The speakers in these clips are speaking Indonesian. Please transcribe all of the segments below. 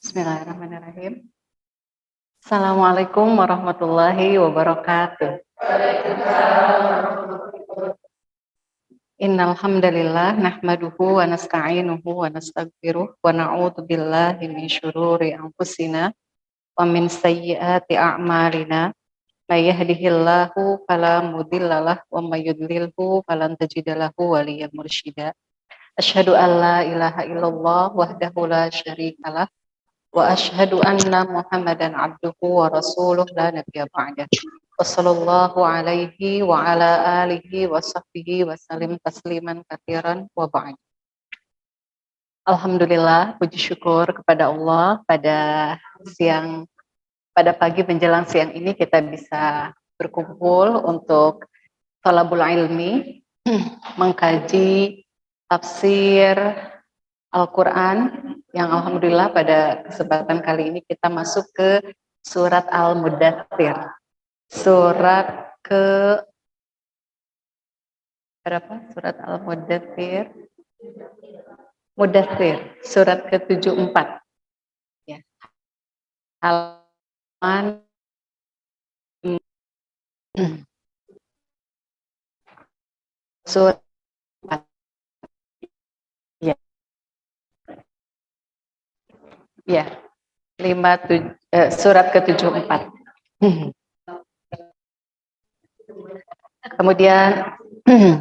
Bismillahirrahmanirrahim. Assalamualaikum warahmatullahi wabarakatuh. Innal hamdalillah nahmaduhu wa nasta'inuhu wa nastaghfiruh wa na'udzu billahi min syururi anfusina wa min sayyiati a'malina. May yahdihillahu fala mudhillalah wa may yudlilhu falan tajida lahu waliyyan mursyida. Asyhadu an la ilaha illallah wahdahu la syarikalah wa asyhadu anna Muhammadan abduhu wa rasuluh la nabiyya ba'dah. Wassallallahu alaihi wa ala alihi wa sahbihi wa salim tasliman katsiran wa ba'd. Alhamdulillah, puji syukur kepada Allah pada pagi menjelang siang ini kita bisa berkumpul untuk thalabul ilmi, mengkaji tafsir Al-Quran yang alhamdulillah pada kesempatan kali ini kita masuk ke surat Al-Muddatsir. Surat ke berapa? Surat Al-Muddatsir. Muddatsir, surat ke-74. Ya. Halaman surat ya. Surat ke-74. Kemudian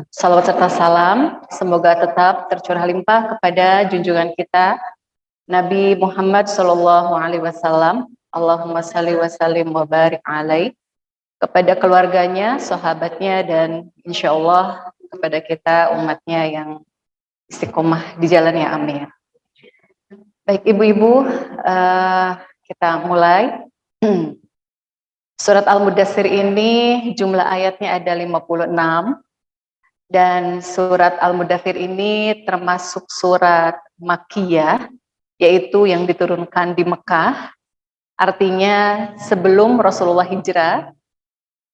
salawat serta salam semoga tetap tercurah limpah kepada junjungan kita Nabi Muhammad sallallahu alaihi wasallam. Allahumma shalli wa sallim wa barik alaih, kepada keluarganya, sahabatnya, dan insya Allah kepada kita umatnya yang istiqomah di jalannya, amin. Baik ibu-ibu, kita mulai. Surat Al-Muddatsir ini jumlah ayatnya ada 56, dan surat Al-Muddatsir ini termasuk surat Makkiyah, yaitu yang diturunkan di Mekah, artinya sebelum Rasulullah hijrah.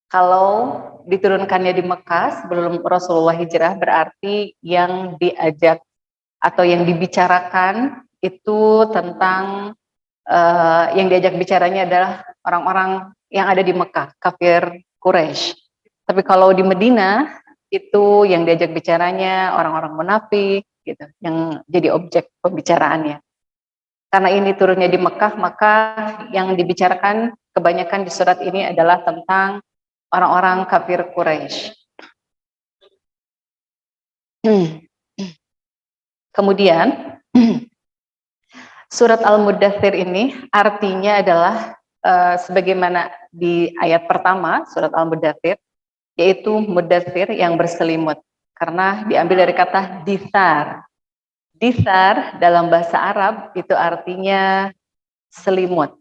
Kalau diturunkannya di Mekah sebelum Rasulullah hijrah, berarti yang diajak atau yang dibicarakan itu tentang yang diajak bicaranya adalah orang-orang yang ada di Mekah, kafir Quraisy. Tapi kalau di Madinah itu yang diajak bicaranya orang-orang munafik gitu, yang jadi objek pembicaraannya. Karena ini turunnya di Mekah, maka yang dibicarakan kebanyakan di surat ini adalah tentang orang-orang kafir Quraisy. Kemudian surat Al-Muddatsir ini artinya adalah sebagaimana di ayat pertama surat Al-Muddatsir, yaitu muddatsir yang berselimut, karena diambil dari kata dithar. Dithar dalam bahasa Arab itu artinya selimut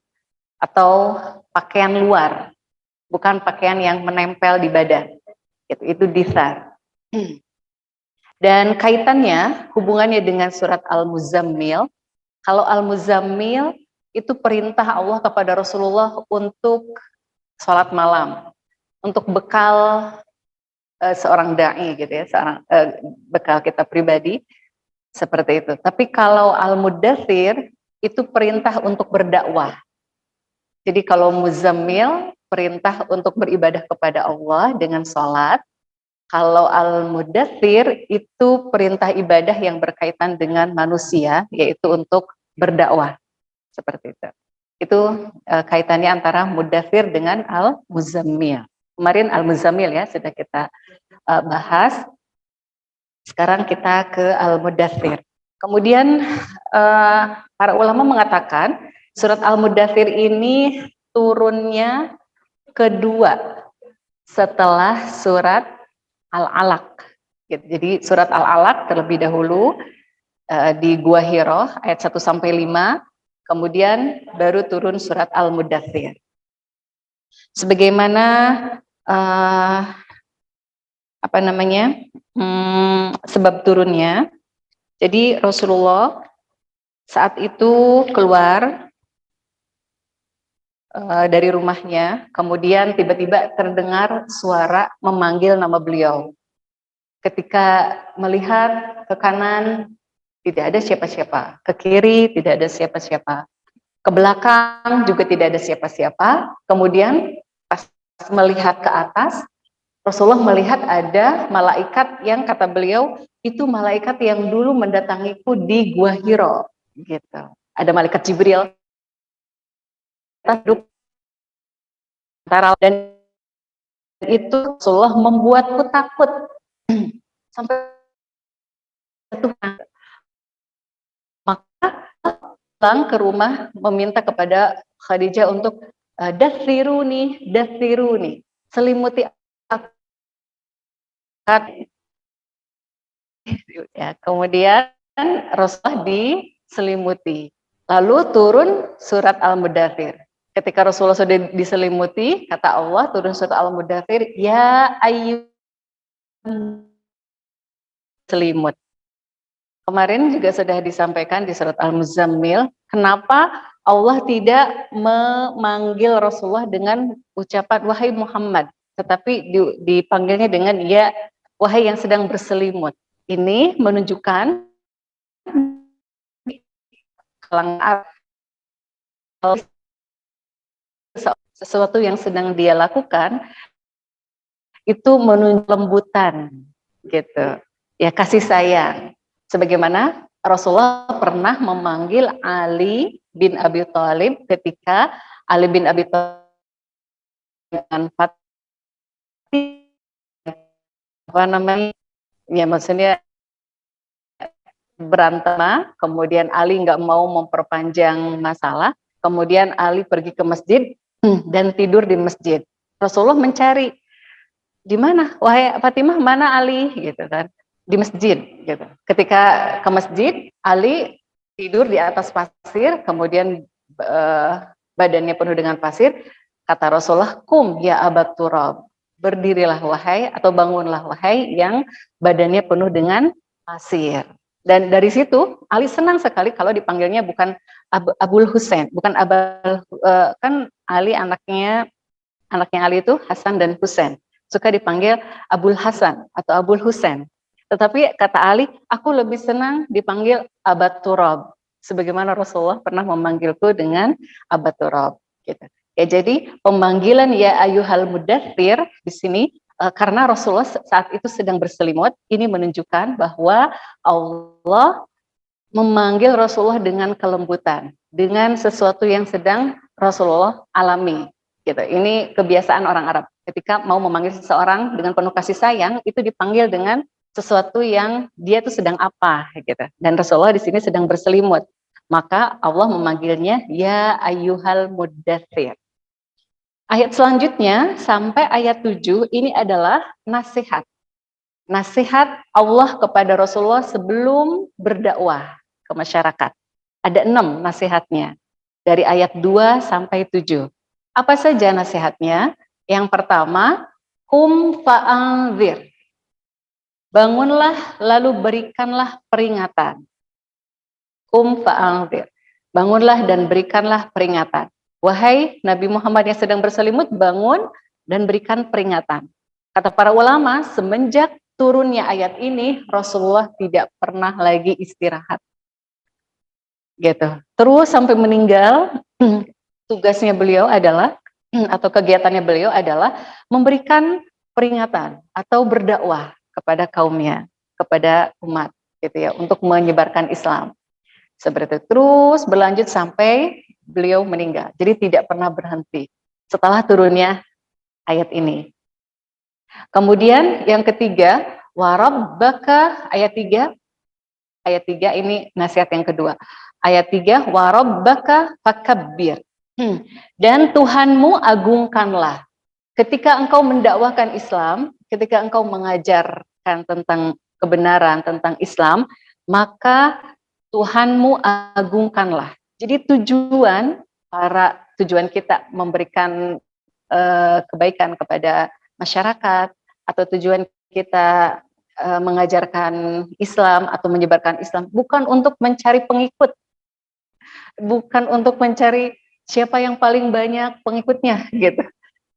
atau pakaian luar, bukan pakaian yang menempel di badan. Itu dithar. Dan kaitannya, hubungannya dengan surat Al-Muzammil. Kalau Al-Muzammil itu perintah Allah kepada Rasulullah untuk sholat malam, untuk bekal seorang da'i gitu ya, bekal kita pribadi seperti itu. Tapi kalau Al-Muddatsir itu perintah untuk berdakwah. Jadi kalau Muzammil perintah untuk beribadah kepada Allah dengan sholat. Kalau Al-Muddatsir itu perintah ibadah yang berkaitan dengan manusia, yaitu untuk berdakwah. Seperti itu. Itu kaitannya antara Muddatsir dengan Al-Muzammil. Kemarin Al-Muzammil ya sudah kita bahas. Sekarang kita ke Al-Muddatsir. Kemudian para ulama mengatakan surat Al-Muddatsir ini turunnya kedua setelah surat Al-Alaq. Jadi surat Al-Alaq terlebih dahulu di Gua Hiro ayat 1-5, kemudian baru turun surat Al-Muddatsir. Sebagaimana sebab turunnya. Jadi Rasulullah saat itu keluar dari rumahnya, kemudian tiba-tiba terdengar suara memanggil nama beliau. Ketika melihat ke kanan tidak ada siapa-siapa, ke kiri tidak ada siapa-siapa. Ke belakang juga tidak ada siapa-siapa. Kemudian pas melihat ke atas, Rasulullah melihat ada malaikat yang kata beliau itu malaikat yang dulu mendatangiku di Gua Hiro, gitu. Ada malaikat Jibril duduk dan itu Rasulullah membuatku takut sampai Tuhan. Maka pulang ke rumah meminta kepada Khadijah untuk dathiruni, selimuti aku. Ya, kemudian Rasulullah diselimuti. Lalu turun surat Al-Mudathir. Ketika Rasulullah sudah diselimuti, kata Allah turun surat Al-Mudathir, ya ayyuhal selimut. Kemarin juga sudah disampaikan di surat Al-Muzammil, kenapa Allah tidak memanggil Rasulullah dengan ucapan wahai Muhammad, tetapi dipanggilnya dengan ya wahai yang sedang berselimut. Ini menunjukkan sesuatu yang sedang dia lakukan itu menunjuk lembutan, gitu. Ya kasih sayang. Sebagaimana Rasulullah pernah memanggil Ali bin Abi Thalib ketika Ali bin Abi Thalib dengan apa namanya? Ya maksudnya berantem, kemudian Ali nggak mau memperpanjang masalah, kemudian Ali pergi ke masjid dan tidur di masjid. Rasulullah mencari, di mana wahai Fatimah, mana Ali, gitu kan, di masjid, gitu. Ketika ke masjid, Ali tidur di atas pasir, kemudian badannya penuh dengan pasir. Kata Rasulullah, kum ya Abat Turab, berdirilah wahai atau bangunlah wahai yang badannya penuh dengan pasir. Dan dari situ Ali senang sekali kalau dipanggilnya bukan Abul Husain, bukan Abul, kan Ali anaknya Ali itu Hasan dan Husain, suka dipanggil Abul Hasan atau Abul Husain. Tetapi kata Ali, aku lebih senang dipanggil Abat Turab, sebagaimana Rasulullah pernah memanggilku dengan Abat Turab, gitu. Ya, jadi pemanggilan ya ayyuhal mudaththir di sini karena Rasulullah saat itu sedang berselimut, ini menunjukkan bahwa Allah memanggil Rasulullah dengan kelembutan, dengan sesuatu yang sedang Rasulullah alami. Gitu. Ini kebiasaan orang Arab. Ketika mau memanggil seseorang dengan penuh kasih sayang, itu dipanggil dengan sesuatu yang dia tuh sedang apa, gitu. Dan Rasulullah di sini sedang berselimut. Maka Allah memanggilnya ya ayyuhal mudaththir. Ayat selanjutnya sampai ayat 7 ini adalah nasihat. Nasihat Allah kepada Rasulullah sebelum berdakwah ke masyarakat. Ada 6 nasihatnya. Dari ayat 2 sampai 7. Apa saja nasihatnya? Yang pertama, kum fa'anzir. Bangunlah lalu berikanlah peringatan. Kum fa'anzir. Bangunlah dan berikanlah peringatan. Wahai Nabi Muhammad yang sedang berselimut, bangun dan berikan peringatan. Kata para ulama, semenjak turunnya ayat ini, Rasulullah tidak pernah lagi istirahat. Gitu. Terus sampai meninggal, tugasnya beliau adalah, atau kegiatannya beliau adalah memberikan peringatan atau berdakwah kepada kaumnya, kepada umat, gitu ya, untuk menyebarkan Islam. Seperti itu. Terus berlanjut sampai beliau meninggal. Jadi tidak pernah berhenti setelah turunnya ayat ini. Kemudian yang ketiga, warabbaka, ayat 3. Ayat 3 ini nasihat yang kedua. Ayat 3, warabbaka fakabbir. Dan Tuhanmu agungkanlah. Ketika engkau mendakwahkan Islam, ketika engkau mengajarkan tentang kebenaran, tentang Islam, maka Tuhanmu agungkanlah. Jadi tujuan kita memberikan kebaikan kepada masyarakat, atau tujuan kita mengajarkan Islam atau menyebarkan Islam bukan untuk mencari pengikut, bukan untuk mencari siapa yang paling banyak pengikutnya, gitu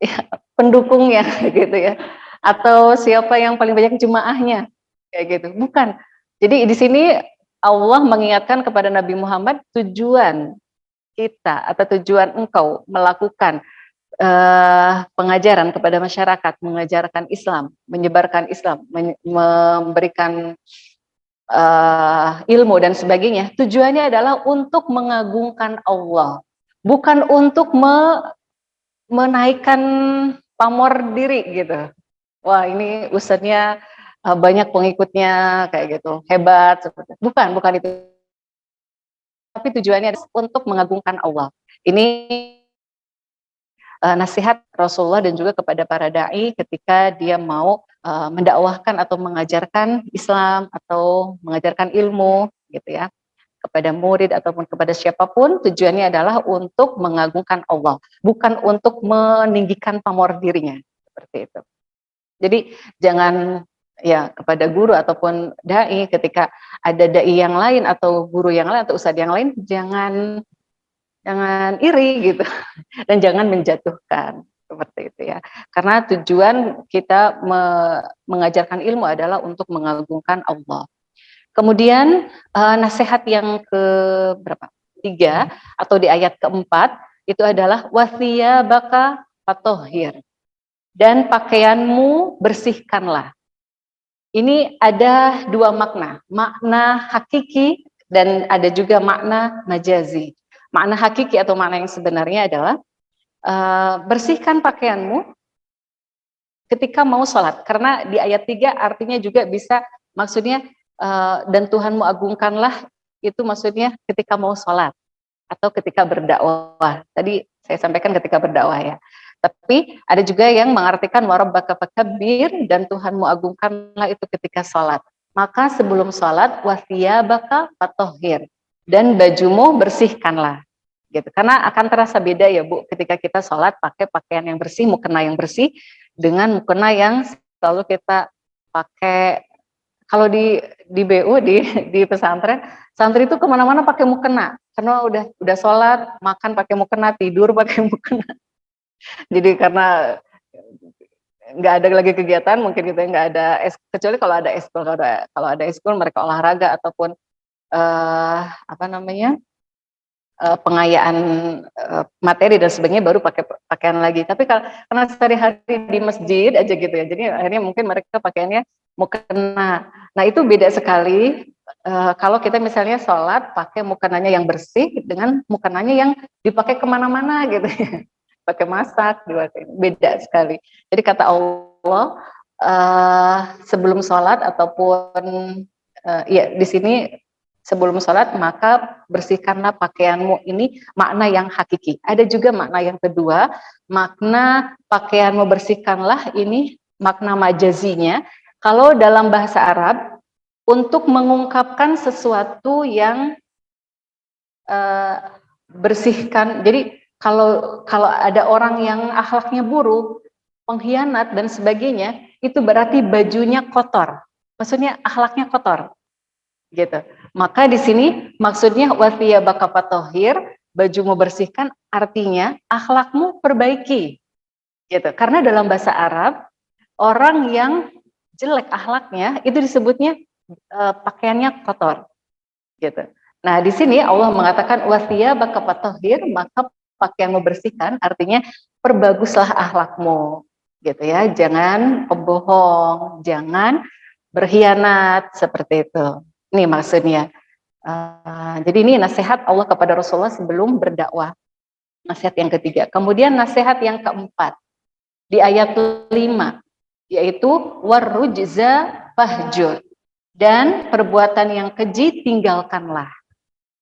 ya, pendukungnya, gitu ya, atau siapa yang paling banyak jemaahnya, kayak gitu, bukan. Jadi di sini Allah mengingatkan kepada Nabi Muhammad tujuan kita atau tujuan engkau melakukan pengajaran kepada masyarakat, mengajarkan Islam, menyebarkan Islam, memberikan ilmu dan sebagainya, tujuannya adalah untuk mengagungkan Allah, bukan untuk menaikkan pamor diri gitu. Wah, ini ustadznya banyak pengikutnya kayak gitu, hebat seperti itu. Bukan itu. Tapi tujuannya untuk mengagungkan Allah. Ini nasihat Rasulullah dan juga kepada para dai ketika dia mau mendakwahkan atau mengajarkan Islam atau mengajarkan ilmu gitu ya kepada murid ataupun kepada siapapun, tujuannya adalah untuk mengagungkan Allah, bukan untuk meninggikan pamor dirinya seperti itu. Jadi jangan ya kepada guru ataupun dai ketika ada dai yang lain atau guru yang lain atau ustadz yang lain, jangan iri gitu dan jangan menjatuhkan seperti itu ya, karena tujuan kita mengajarkan ilmu adalah untuk mengagungkan Allah. Kemudian nasihat yang ke berapa? 3 atau di ayat keempat itu adalah wasiyabaka fatohir, dan pakaianmu bersihkanlah. Ini ada 2 makna, makna hakiki dan ada juga makna majazi. Makna hakiki atau makna yang sebenarnya adalah bersihkan pakaianmu ketika mau sholat, karena di ayat 3 artinya juga bisa maksudnya dan Tuhanmu agungkanlah, itu maksudnya ketika mau sholat atau ketika berdakwah. Tadi saya sampaikan ketika berdakwah ya. Tapi ada juga yang mengartikan warabbaka fakabbir, dan Tuhanmu agungkanlah itu ketika sholat. Maka sebelum sholat wasiyabaka fatohir, dan bajumu bersihkanlah. Gitu. Karena akan terasa beda ya Bu, ketika kita sholat pakai pakaian yang bersih, mukena yang bersih, dengan mukena yang selalu kita pakai. Kalau di BU di pesantren, santri itu kemana-mana pakai mukena, karena udah sholat, makan pakai mukena, tidur pakai mukena. Jadi karena nggak ada lagi kegiatan, mungkin gitu ya, nggak ada kecuali kalau ada eskul, kalau ada eskul mereka olahraga ataupun apa namanya pengayaan materi dan sebagainya, baru pakai pakaian lagi. Tapi karena sehari-hari di masjid aja gitu ya, jadi akhirnya mungkin mereka pakaiannya mukena. Nah itu beda sekali kalau kita misalnya sholat pakai mukenanya yang bersih dengan mukenanya yang dipakai kemana-mana gitu ya. Pakai masak, beda sekali. Jadi kata Allah sebelum sholat ataupun ya di sini sebelum sholat maka bersihkanlah pakaianmu, ini makna yang hakiki. Ada juga makna yang kedua, makna pakaianmu bersihkanlah, ini makna majazinya. Kalau dalam bahasa Arab untuk mengungkapkan sesuatu yang bersihkan, jadi kalau ada orang yang akhlaknya buruk, pengkhianat dan sebagainya, itu berarti bajunya kotor. Maksudnya akhlaknya kotor. Gitu. Maka di sini maksudnya wasiyabaka fatohir, bajumu bersihkan, artinya akhlakmu perbaiki. Gitu. Karena dalam bahasa Arab, orang yang jelek akhlaknya itu disebutnya pakaiannya kotor. Gitu. Nah, di sini Allah mengatakan wasiyabaka fatohir, maka pakaianmu bersihkan, artinya perbaguslah akhlakmu. Gitu ya, jangan pembohong, jangan berkhianat seperti itu. Ini maksudnya. Jadi ini nasihat Allah kepada Rasulullah sebelum berdakwah. Nasihat yang ketiga. Kemudian nasihat yang keempat di ayat 5, yaitu warrujza fahjur, dan perbuatan yang keji tinggalkanlah.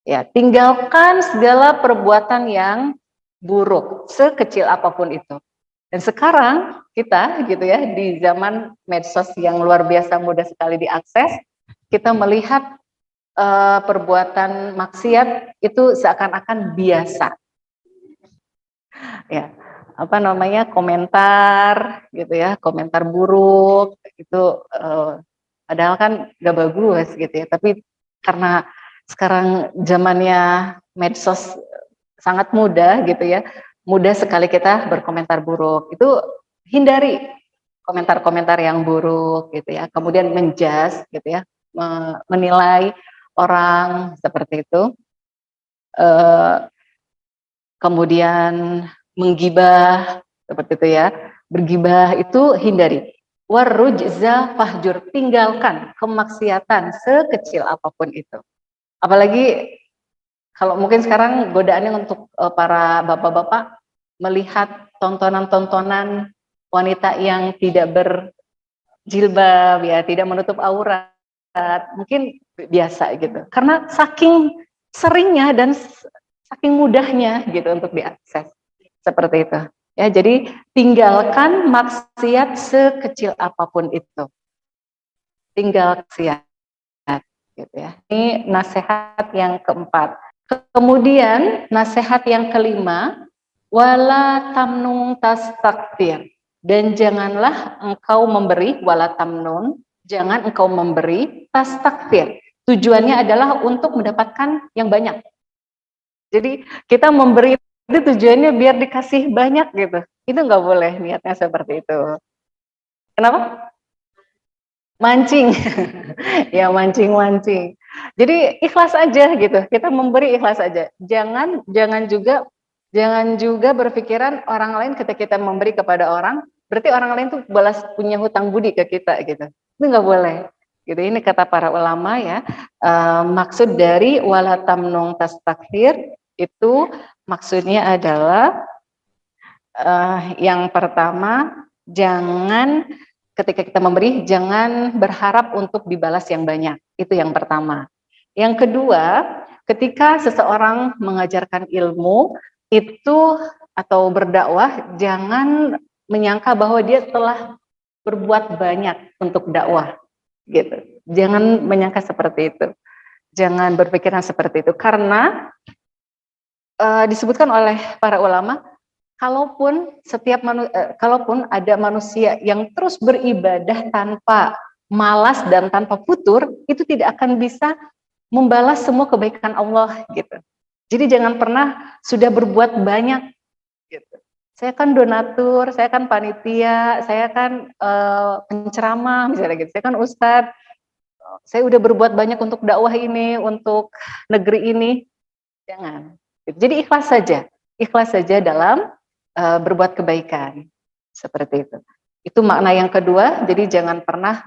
Ya, tinggalkan segala perbuatan yang buruk, sekecil apapun itu. Dan sekarang kita gitu ya, di zaman medsos yang luar biasa mudah sekali diakses, kita melihat perbuatan maksiat itu seakan-akan biasa. Ya, apa namanya, komentar gitu ya, komentar buruk itu padahal kan gak bagus gitu ya, tapi karena sekarang zamannya medsos sangat mudah gitu ya, mudah sekali kita berkomentar buruk. Itu hindari komentar-komentar yang buruk gitu ya, kemudian menjudge gitu ya, menilai orang seperti itu. kemudian menggibah seperti itu ya. Bergibah itu hindari. Warujza fahjur, tinggalkan kemaksiatan sekecil apapun itu. Apalagi kalau mungkin sekarang godaannya untuk para bapak-bapak melihat tontonan-tontonan wanita yang tidak berjilbab ya, tidak menutup aurat, mungkin biasa gitu. Karena saking seringnya dan saking mudahnya gitu untuk diakses. Seperti itu. Ya, jadi tinggalkan maksiat sekecil apapun itu. Tinggal maksiat gitu ya. Ini nasihat yang keempat. Kemudian nasihat yang kelima, wala tamnun tastakthir, dan janganlah engkau memberi, wala tamnun, jangan engkau memberi tastakthir. Tujuannya adalah untuk mendapatkan yang banyak. Jadi kita memberi itu tujuannya biar dikasih banyak gitu. Itu nggak boleh niatnya seperti itu. Kenapa? Mancing. Ya mancing-mancing. Jadi ikhlas aja gitu. Kita memberi ikhlas aja. Jangan juga berpikiran orang lain ketika kita memberi kepada orang, berarti orang lain tuh balas punya hutang budi ke kita gitu. Itu nggak boleh. Gitu. Ini kata para ulama ya. Maksud dari wala tamnun tastakthir itu maksudnya adalah yang pertama, jangan ketika kita memberi, jangan berharap untuk dibalas yang banyak. Itu yang pertama. Yang kedua, ketika seseorang mengajarkan ilmu itu atau berdakwah, jangan menyangka bahwa dia telah berbuat banyak untuk dakwah, gitu. Jangan menyangka seperti itu. Jangan berpikiran seperti itu, karena disebutkan oleh para ulama, kalaupun ada manusia yang terus beribadah tanpa malas dan tanpa futur, itu tidak akan bisa membalas semua kebaikan Allah gitu. Jadi jangan pernah sudah berbuat banyak gitu. Saya kan donatur, saya kan panitia, saya kan penceramah misalnya gitu. Saya kan ustadz, saya udah berbuat banyak untuk dakwah ini, untuk negeri ini. Jangan. Jadi ikhlas saja dalam berbuat kebaikan, seperti itu. Itu makna yang kedua. Jadi jangan pernah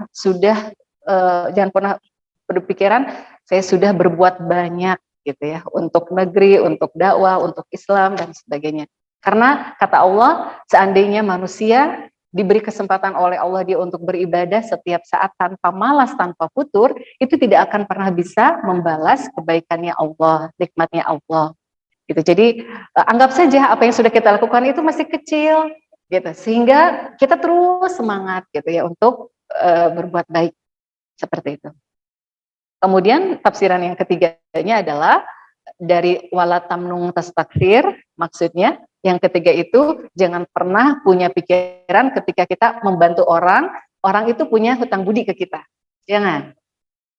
berpikiran saya sudah berbuat banyak gitu ya untuk negeri, untuk dakwah, untuk Islam dan sebagainya. Karena kata Allah, seandainya manusia diberi kesempatan oleh Allah dia untuk beribadah setiap saat tanpa malas, tanpa futur, itu tidak akan pernah bisa membalas kebaikannya Allah, nikmatnya Allah. Gitu. Jadi anggap saja apa yang sudah kita lakukan itu masih kecil, gitu. Sehingga kita terus semangat gitu ya untuk berbuat baik seperti itu. Kemudian tafsiran yang ketiganya adalah dari wala tamnun tastakthir, maksudnya yang ketiga itu jangan pernah punya pikiran ketika kita membantu orang itu punya hutang budi ke kita. Jangan.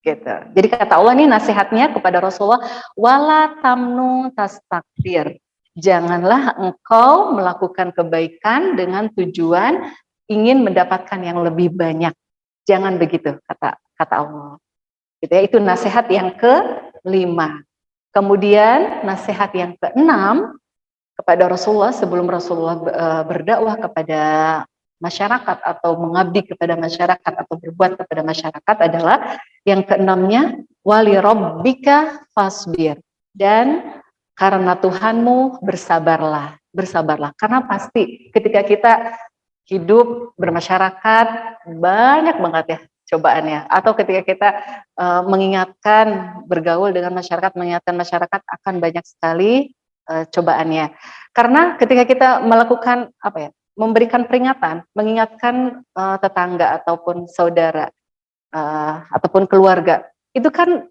Gitu. Jadi kata Allah nih nasihatnya kepada Rasulullah, wala tamnun tastakthir. Janganlah engkau melakukan kebaikan dengan tujuan ingin mendapatkan yang lebih banyak. Jangan begitu kata Allah. Gitu ya, itu nasihat yang kelima. Kemudian nasihat yang keenam kepada Rasulullah sebelum Rasulullah berdakwah kepada masyarakat atau mengabdi kepada masyarakat atau berbuat kepada masyarakat adalah yang keenamnya wali rabbika fasbir, dan karena Tuhanmu bersabarlah karena pasti ketika kita hidup bermasyarakat banyak banget ya cobaannya, atau ketika kita mengingatkan bergaul dengan masyarakat, mengingatkan masyarakat akan banyak sekali cobaannya. Karena ketika kita melakukan memberikan peringatan, mengingatkan tetangga ataupun saudara ataupun keluarga, itu kan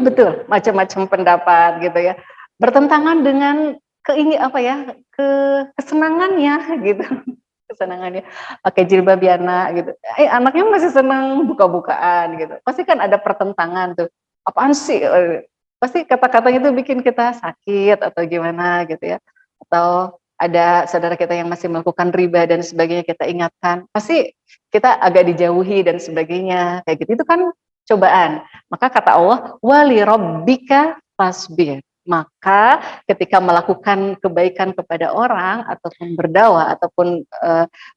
betul macam-macam pendapat gitu ya, bertentangan dengan kesenangannya gitu. Kesenangannya pakai jilbab anak gitu, anaknya masih senang buka-bukaan gitu, pasti kan ada pertentangan tuh, apaan sih, pasti kata-katanya itu bikin kita sakit atau gimana gitu ya, atau ada saudara kita yang masih melakukan riba dan sebagainya, kita ingatkan pasti kita agak dijauhi dan sebagainya kayak gitu. Itu kan cobaan. Maka kata Allah, wali rabbika fasbir. Maka ketika melakukan kebaikan kepada orang ataupun berdakwah ataupun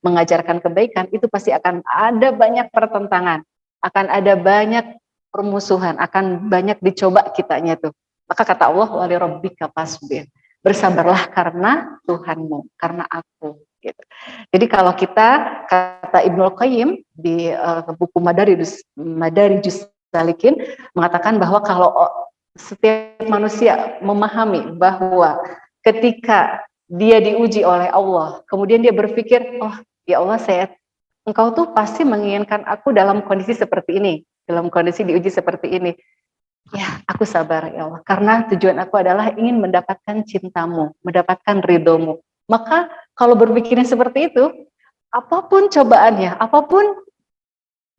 mengajarkan kebaikan, itu pasti akan ada banyak pertentangan, akan ada banyak permusuhan, akan banyak dicoba kitanya tuh. Maka kata Allah, wali rabbika fasbir. Bersabarlah karena Tuhanmu, karena aku. Gitu. Jadi kalau kita, kata Ibnul Qayyim di buku Madarijus Salikin, mengatakan bahwa kalau setiap manusia memahami bahwa ketika dia diuji oleh Allah, kemudian dia berpikir, oh ya Allah, Engkau tuh pasti menginginkan aku dalam kondisi seperti ini, dalam kondisi diuji seperti ini. Ya, aku sabar ya Allah, karena tujuan aku adalah ingin mendapatkan cintamu, mendapatkan ridhomu. Maka kalau berpikirnya seperti itu, apapun cobaannya, apapun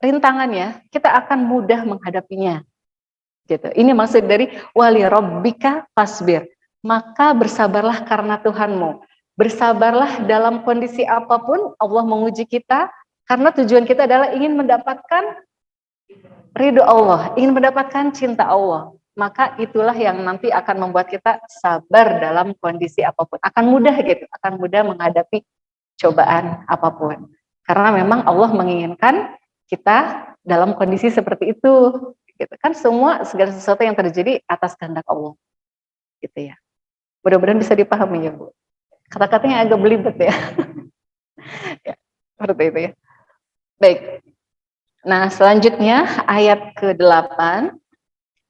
rintangannya, kita akan mudah menghadapinya. Gitu. Ini maksud dari wali rabbika fasbir. Maka bersabarlah karena Tuhanmu. Bersabarlah dalam kondisi apapun Allah menguji kita, karena tujuan kita adalah ingin mendapatkan ridho Allah, ingin mendapatkan cinta Allah. Maka itulah yang nanti akan membuat kita sabar dalam kondisi apapun. Akan mudah gitu, akan mudah menghadapi cobaan apapun. Karena memang Allah menginginkan kita dalam kondisi seperti itu. Gitu. Kan segala sesuatu yang terjadi atas kehendak Allah. Gitu ya. Mudah-mudahan bisa dipahami ya Bu. Kata-katanya agak belibet ya. Ya, seperti itu ya. Baik. Nah, selanjutnya ayat ke-8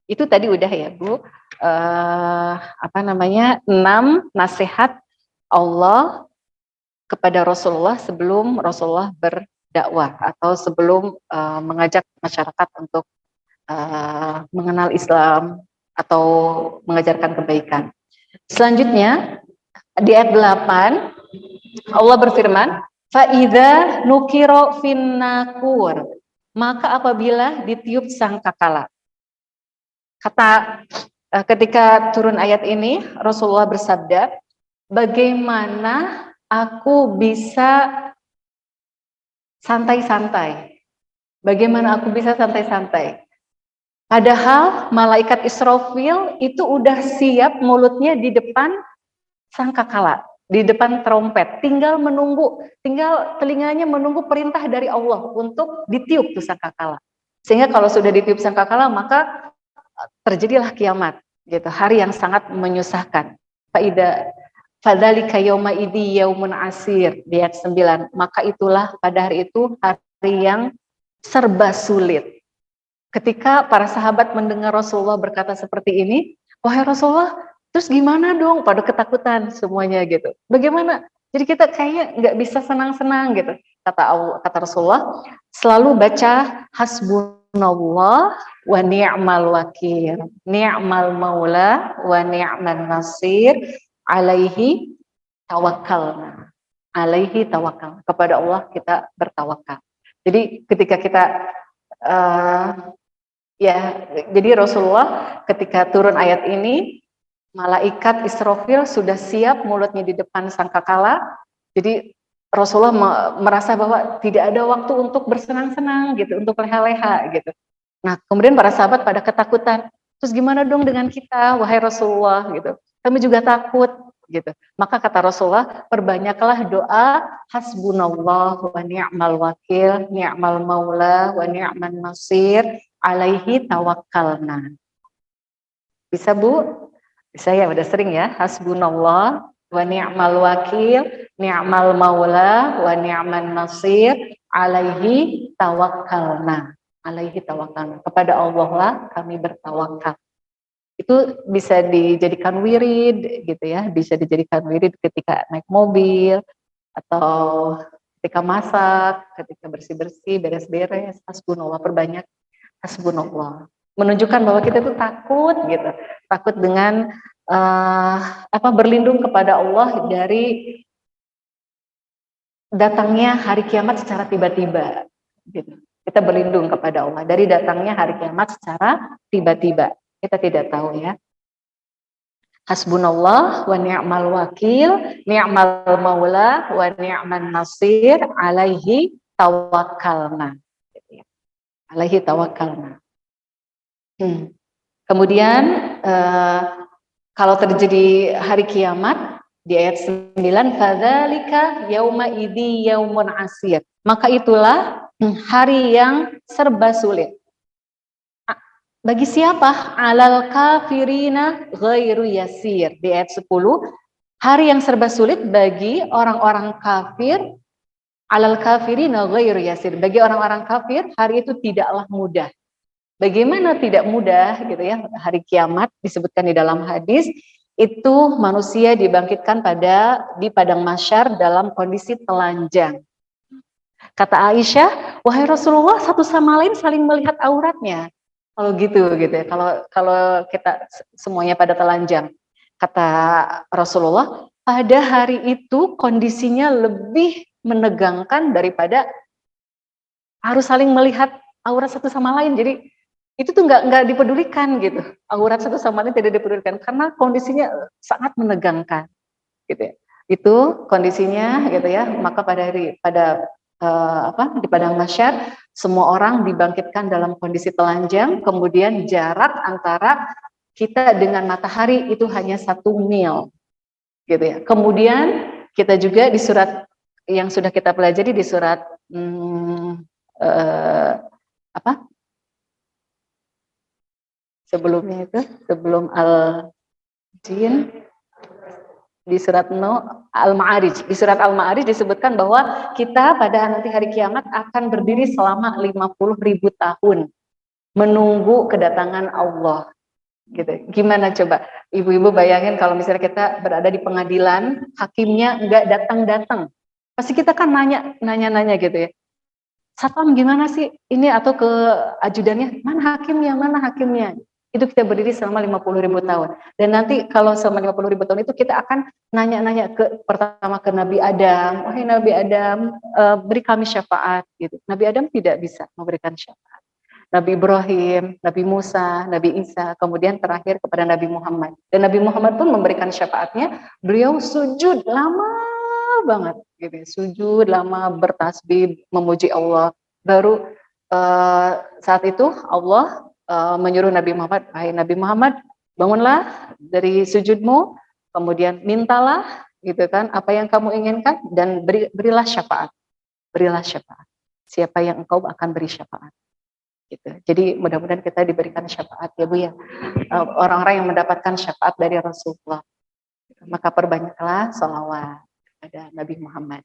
itu tadi udah ya Bu. 6 nasihat Allah kepada Rasulullah sebelum Rasulullah berdakwah atau sebelum mengajak masyarakat untuk mengenal Islam atau mengajarkan kebaikan. Selanjutnya di ayat 8 Allah berfirman, "Fa'idza nukiro finnakur." Maka apabila ditiup sangkakala. Ketika turun ayat ini, Rasulullah bersabda, bagaimana aku bisa santai-santai? Bagaimana aku bisa santai-santai? Padahal malaikat Israfil itu udah siap mulutnya di depan sangkakala, di depan trompet, tinggal telinganya menunggu perintah dari Allah untuk ditiup tuh sangkakala. Sehingga kalau sudah ditiup sangkakala, maka terjadilah kiamat, gitu, hari yang sangat menyusahkan. Fadzalika yauma idzi yaumun asir, di ayat 9. Maka itulah pada hari itu hari yang serba sulit. Ketika para sahabat mendengar Rasulullah berkata seperti ini, wahai Rasulullah, terus gimana dong? Pada ketakutan semuanya gitu. Bagaimana? Jadi kita kayaknya nggak bisa senang-senang gitu. Kata Rasulullah, selalu baca hasbunallah wa ni'mal wakil, ni'mal maula wa ni'man nasir, alaihi tawakkalna. Alaihi tawakal. Kepada Allah kita bertawakal. Jadi ketika kita jadi Rasulullah ketika turun ayat ini, malaikat Israfil sudah siap mulutnya di depan sangkakala. Jadi Rasulullah merasa bahwa tidak ada waktu untuk bersenang-senang gitu, untuk leha-leha gitu. Nah, kemudian para sahabat pada ketakutan. Terus gimana dong dengan kita, wahai Rasulullah gitu. Kami juga takut gitu. Maka kata Rasulullah, perbanyaklah doa hasbunallah wa ni'mal wakil, ni'mal maula wa ni'man nasir, alaihi tawakkalna. Bisa Bu? Bisa ya, udah sering ya. Hasbunallah wa ni'mal wakil, ni'mal maula wa ni'man nasir, alaihi tawakkalna. Alaihi tawakkalna. Kepada Allah lah kami bertawakal. Itu bisa dijadikan wirid gitu ya, bisa dijadikan wirid ketika naik mobil atau ketika masak, ketika bersih-bersih, beres-beres, hasbunallah, perbanyak hasbunallah. Menunjukkan bahwa kita itu takut gitu, takut dengan berlindung kepada Allah dari datangnya hari kiamat secara tiba-tiba gitu. Kita berlindung kepada Allah dari datangnya hari kiamat secara tiba-tiba. Kita tidak tahu ya. Hasbunallah wa ni'mal wakil, ni'mal maula wa ni'man nasir, alaihi tawakkalna. Alaihi tawakkalna. Kemudian kalau terjadi hari kiamat di ayat 9, fadzalika yauma idzi yaumun asir. Maka itulah hari yang serba sulit. Bagi siapa? Alal kafirina ghairu yasir. Di ayat 10, hari yang serba sulit bagi orang-orang kafir. Alal kafirina ghairu yasir. Bagi orang-orang kafir, hari itu tidaklah mudah. Bagaimana tidak mudah gitu ya, hari kiamat disebutkan di dalam hadis, itu manusia dibangkitkan di padang mahsyar dalam kondisi telanjang. Kata Aisyah, wahai Rasulullah, satu sama lain saling melihat auratnya. Kalau gitu ya. Kalau kita semuanya pada telanjang. Kata Rasulullah, pada hari itu kondisinya lebih menegangkan daripada harus saling melihat aurat satu sama lain. Jadi itu tuh nggak dipedulikan gitu, aurat satu sama lain tidak dipedulikan karena kondisinya sangat menegangkan gitu ya. Itu kondisinya gitu ya. Maka di padang mahsyar semua orang dibangkitkan dalam kondisi telanjang, kemudian jarak antara kita dengan matahari itu hanya 1 mil gitu ya. Kemudian kita juga di surat yang sudah kita pelajari di surat sebelumnya itu, sebelum Al-Jin, di surat Al-Ma'arij. Di surat Al-Ma'arij disebutkan bahwa kita pada nanti hari kiamat akan berdiri selama 50.000 tahun menunggu kedatangan Allah. Gitu. Gimana coba ibu-ibu bayangin kalau misalnya kita berada di pengadilan, hakimnya nggak datang-datang. Pasti kita kan nanya gitu ya. Satpam gimana sih ini, atau ke ajudannya, mana hakimnya. Itu kita berdiri selama 50.000 tahun. Dan nanti kalau selama 50.000 tahun itu kita akan nanya-nanya pertama ke Nabi Adam, wahai Nabi Adam, beri kami syafaat gitu. Nabi Adam tidak bisa memberikan syafaat. Nabi Ibrahim, Nabi Musa, Nabi Isa, kemudian terakhir kepada Nabi Muhammad. Dan Nabi Muhammad pun memberikan syafaatnya, beliau sujud lama banget gitu. Sujud lama, bertasbih, memuji Allah. Baru saat itu Allah menyuruh Nabi Muhammad, hai Nabi Muhammad, bangunlah dari sujudmu, kemudian mintalah gitu kan apa yang kamu inginkan dan berilah syafaat. Berilah syafaat. Siapa yang engkau akan beri syafaat. Gitu. Jadi mudah-mudahan kita diberikan syafaat ya Bu ya. Orang-orang yang mendapatkan syafaat dari Rasulullah. Maka perbanyaklah sholawat kepada Nabi Muhammad.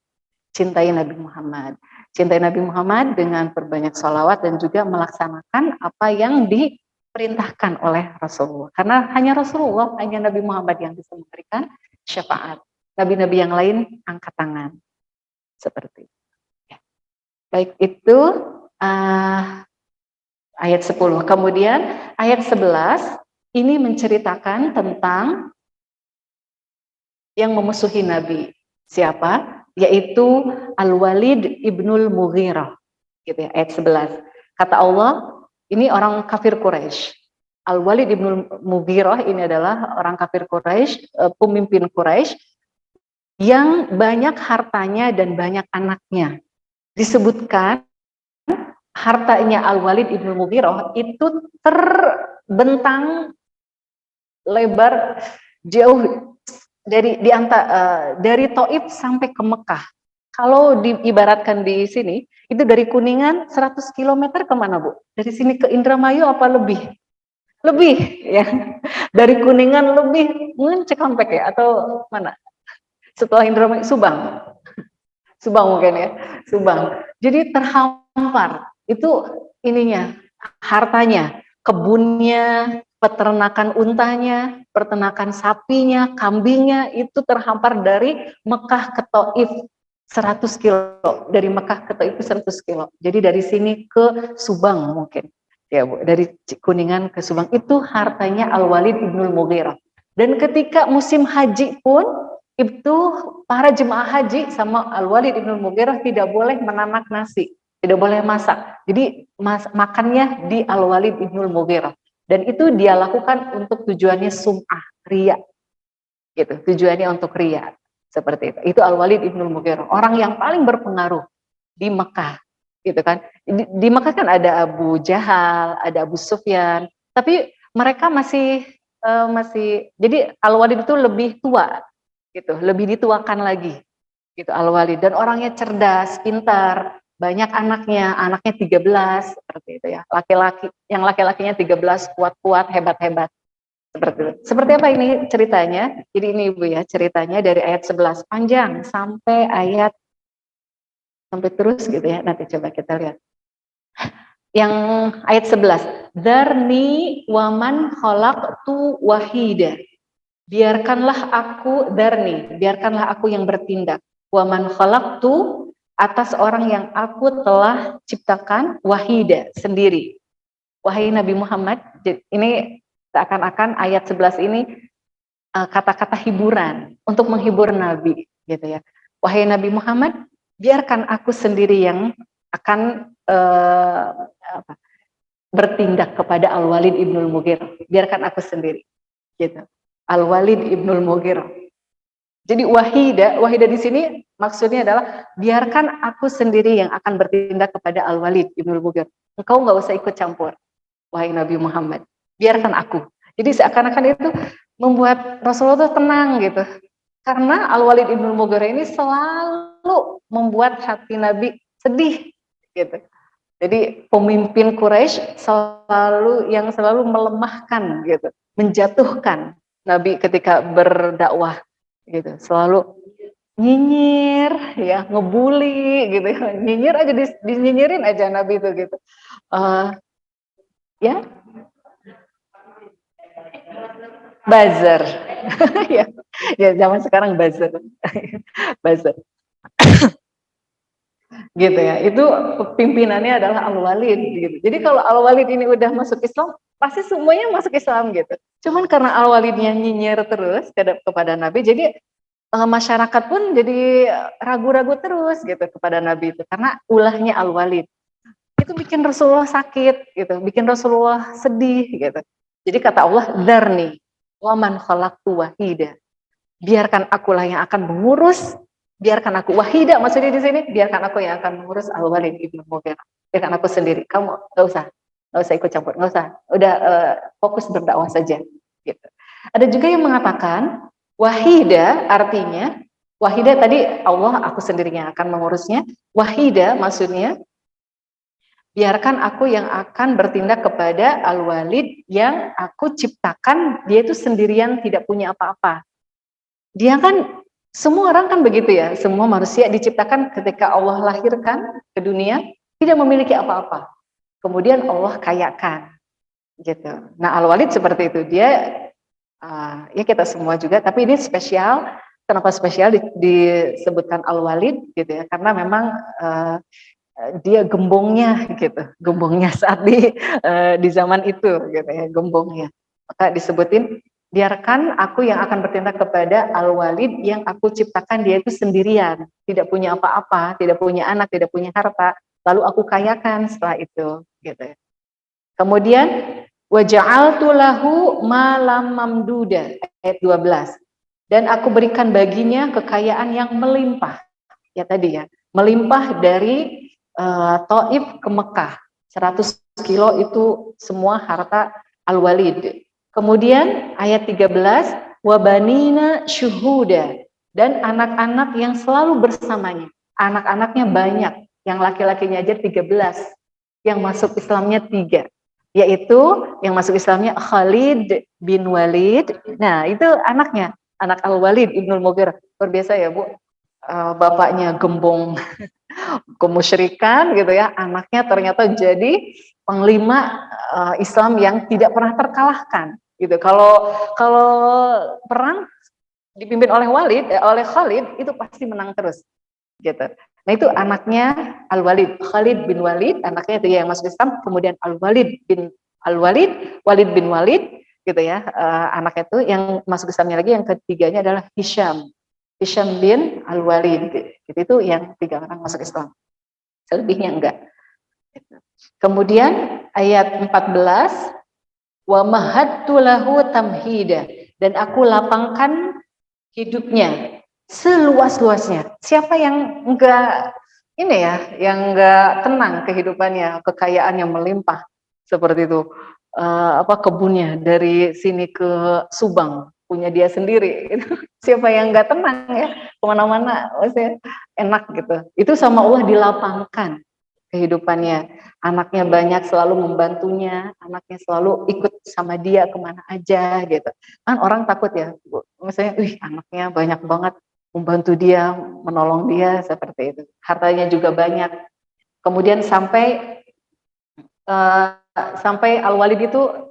Cintai Nabi Muhammad. Cintai Nabi Muhammad dengan berbanyak sholawat dan juga melaksanakan apa yang diperintahkan oleh Rasulullah. Karena hanya Rasulullah, hanya Nabi Muhammad yang bisa memberikan syafaat. Nabi-nabi yang lain angkat tangan. Seperti itu. Ya. Baik, itu ayat 10. Kemudian ayat 11 ini menceritakan tentang yang memusuhi Nabi. Siapa? Yaitu Al-Walid ibnul Mughirah. Gitu ya, ayat 11. Kata Allah, ini orang kafir Quraisy. Al-Walid ibnul Mughirah ini adalah orang kafir Quraisy, pemimpin Quraisy yang banyak hartanya dan banyak anaknya. Disebutkan hartanya Al-Walid ibnul Mughirah itu terbentang lebar jauh dari Taif sampai ke Mekah. Kalau diibaratkan di sini, itu dari Kuningan 100 km kemana Bu? Dari sini ke Indramayu apa lebih? Lebih ya. Dari Kuningan lebih, mungkin Cikampek ya, atau mana? Setelah Indramayu, Subang. Subang mungkin ya, Subang. Jadi terhampar, itu ininya, hartanya, kebunnya, peternakan untanya, peternakan sapinya, kambingnya, itu terhampar dari Mekah ke Taif 100 kilo. Dari Mekah ke Taif 100 kilo. Jadi dari sini ke Subang mungkin. Ya Bu, dari Kuningan ke Subang. Itu hartanya Al-Walid ibnul Mughirah. Dan ketika musim haji pun, itu para jemaah haji sama Al-Walid ibnul Mughirah tidak boleh menanak nasi. Tidak boleh masak. Jadi makannya di Al-Walid ibnul Mughirah. Dan itu dia lakukan untuk tujuannya sum'ah, riya. Gitu, tujuannya untuk riya. Seperti itu. Itu Al-Walid ibnul Mughirah, orang yang paling berpengaruh di Mekah. Gitu kan. Di Mekah kan ada Abu Jahal, ada Abu Sufyan, Tapi mereka masih jadi Al-Walid itu lebih tua gitu, lebih dituakan lagi gitu Al-Walid, dan orangnya cerdas, pintar, banyak anaknya 13 seperti itu ya. Laki-lakinya 13, kuat-kuat, hebat-hebat seperti itu. Seperti apa ini ceritanya? Jadi ini Ibu ya, ceritanya dari ayat 11 panjang sampai terus gitu ya. Nanti coba kita lihat. Yang ayat 11, Darni waman khalaqtu wahida. Biarkanlah aku yang bertindak. Waman khalaqtu, atas orang yang aku telah ciptakan, wahida, sendiri. Wahai Nabi Muhammad, ini seakan-akan ayat 11 ini kata-kata hiburan untuk menghibur Nabi gitu ya. Wahai Nabi Muhammad, biarkan aku sendiri yang akan bertindak kepada Al-Walid ibnul Mughir. Biarkan aku sendiri gitu. Al-Walid ibnul Mughir. Jadi wahida di sini maksudnya adalah biarkan aku sendiri yang akan bertindak kepada Al-Walid ibnul Mughir. Engkau nggak usah ikut campur, wahai Nabi Muhammad. Biarkan aku. Jadi seakan-akan itu membuat Rasulullah itu tenang gitu. Karena Al-Walid ibnul Mughir ini selalu membuat hati Nabi sedih gitu. Jadi pemimpin Quraisy selalu melemahkan gitu, menjatuhkan Nabi ketika berdakwah gitu, selalu nyinyir ya, ngebully gitu ya, nyinyir aja dinyinyirin aja Nabi itu gitu. Ya, buzzer. ya, ya zaman sekarang buzzer. buzzer. Gitu ya. Itu pimpinannya adalah Al-Walid gitu. Jadi kalau Al-Walid ini udah masuk Islam, pasti semuanya masuk Islam gitu. Cuman karena Al-Walidnya nyinyir terus kepada Nabi, jadi masyarakat pun jadi ragu-ragu terus gitu kepada Nabi itu karena ulahnya Al-Walid. Itu bikin Rasulullah sakit gitu, bikin Rasulullah sedih gitu. Jadi kata Allah, "Dzarni wa man khalaqtu wahida." Biarkan akulah yang akan mengurus, biarkan aku wahida, maksudnya di sini biarkan aku yang akan mengurus Al-Walid ibnu Mughirah. Biarkan aku sendiri, kamu nggak usah ikut campur, nggak usah, udah fokus berdakwah saja. Gitu. Ada juga yang mengatakan wahida artinya, wahida tadi Allah aku sendiri yang akan mengurusnya, wahida maksudnya biarkan aku yang akan bertindak kepada Al-Walid yang aku ciptakan, dia itu sendirian tidak punya apa-apa. Dia kan, semua orang kan begitu ya, semua manusia diciptakan ketika Allah lahirkan ke dunia, tidak memiliki apa-apa. Kemudian Allah kayakan, gitu. Nah Al-Walid seperti itu, dia, ya kita semua juga, tapi ini spesial, kenapa spesial disebutkan Al-Walid, gitu ya, karena memang dia gembongnya, gitu, gembongnya saat di zaman itu, gitu ya, gembongnya. Maka disebutin, biarkan aku yang akan bertindak kepada Al-Walid yang aku ciptakan, dia itu sendirian, tidak punya apa-apa, tidak punya anak, tidak punya harta, lalu aku kayakan setelah itu, gitu. Kemudian waja'altu lahu malam mamduda, ayat 12. Dan aku berikan baginya kekayaan yang melimpah. Ya tadi ya, melimpah dari Taif ke Mekah. 100 kilo itu semua harta Al-Walid. Kemudian ayat 13, wabanina syuhuda, dan anak-anak yang selalu bersamanya. Anak-anaknya banyak, yang laki-lakinya aja 13, yang masuk Islamnya 3. Yaitu yang masuk Islamnya Khalid bin Walid. Nah, itu anaknya, anak Al-Walid ibnul Mughirah. Luar biasa ya, Bu. Bapaknya gembong kemusyrikan gitu ya, anaknya ternyata jadi panglima Islam yang tidak pernah terkalahkan gitu. Kalau perang dipimpin oleh oleh Khalid itu pasti menang terus gitu. Nah itu anaknya Al-Walid, Khalid bin Walid, anaknya itu yang masuk Islam, kemudian Walid bin Walid gitu ya, anaknya itu yang masuk Islamnya lagi, yang ketiganya adalah Hisham bin Al-Walid, gitu. Itu yang 3 orang masuk Islam, selebihnya enggak. Kemudian ayat 14, wa mahattu lahu tamhida, dan aku lapangkan hidupnya seluas-luasnya. Siapa yang enggak ini ya, yang enggak tenang kehidupannya, kekayaannya melimpah seperti itu. kebunnya dari sini ke Subang punya dia sendiri. Siapa yang nggak tenang ya kemana-mana, maksudnya enak gitu. Itu sama Allah dilapangkan kehidupannya. Anaknya banyak, selalu membantunya, anaknya selalu ikut sama dia kemana aja gitu. Kan orang takut ya, misalnya, anaknya banyak banget, membantu dia, menolong dia seperti itu. Hartanya juga banyak. Kemudian sampai Al-Walid itu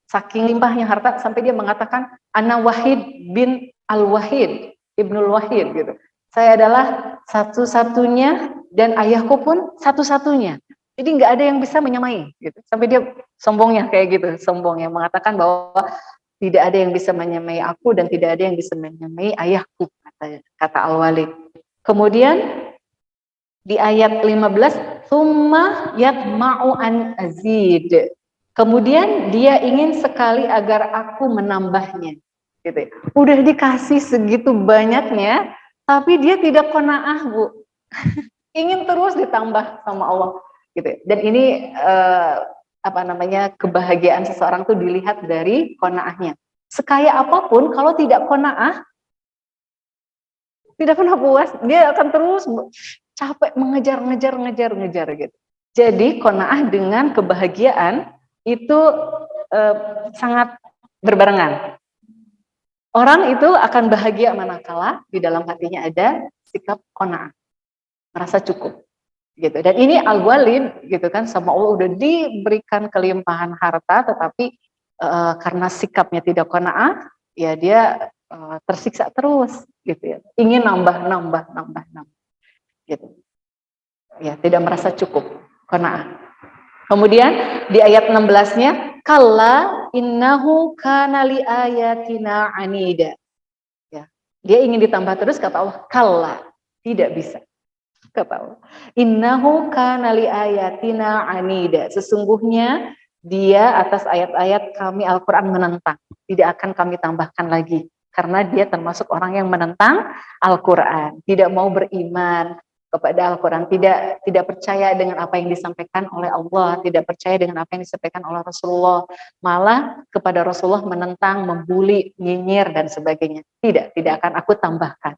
saking limpahnya harta sampai dia mengatakan Ana Wahid bin Al-Wahid, Ibnul Wahid gitu. Saya adalah satu-satunya dan ayahku pun satu-satunya. Jadi nggak ada yang bisa menyamai gitu. Sampai dia sombongnya kayak gitu, sombongnya mengatakan bahwa tidak ada yang bisa menyamai aku dan tidak ada yang bisa menyamai ayahku, kata Al-Walid. Kemudian di ayat 15, summa yatma'u an azid. Kemudian dia ingin sekali agar aku menambahnya. Gitu. Udah dikasih segitu banyaknya, tapi dia tidak qanaah, Bu. Ingin terus ditambah sama Allah. Gitu. Dan ini kebahagiaan seseorang tuh dilihat dari qanaahnya. Sekaya apapun, kalau tidak qanaah, tidak pernah puas, dia akan terus capek mengejar gitu. Jadi qanaah dengan kebahagiaan itu sangat berbarengan. Orang itu akan bahagia manakala di dalam hatinya ada sikap qanaah, merasa cukup gitu. Dan ini Al-Walid gitu kan, sama Allah udah diberikan kelimpahan harta, tetapi karena sikapnya tidak qanaah, ya dia tersiksa terus gitu ya. Ingin nambah gitu. Ya, tidak merasa cukup, qanaah. Kemudian di ayat 16-nya, kalla innahu kana li ayatina anida. Ya. Dia ingin ditambah terus, kata Allah, kalla, tidak bisa. Kata Allah, innahu kana li ayatina anida. Sesungguhnya dia atas ayat-ayat kami Al-Qur'an menentang, tidak akan kami tambahkan lagi. Karena dia termasuk orang yang menentang Al-Qur'an, tidak mau beriman kepada Al-Quran, tidak percaya dengan apa yang disampaikan oleh Allah, tidak percaya dengan apa yang disampaikan oleh Rasulullah, malah kepada Rasulullah menentang, membuli, nyinyir dan sebagainya. Tidak akan aku tambahkan.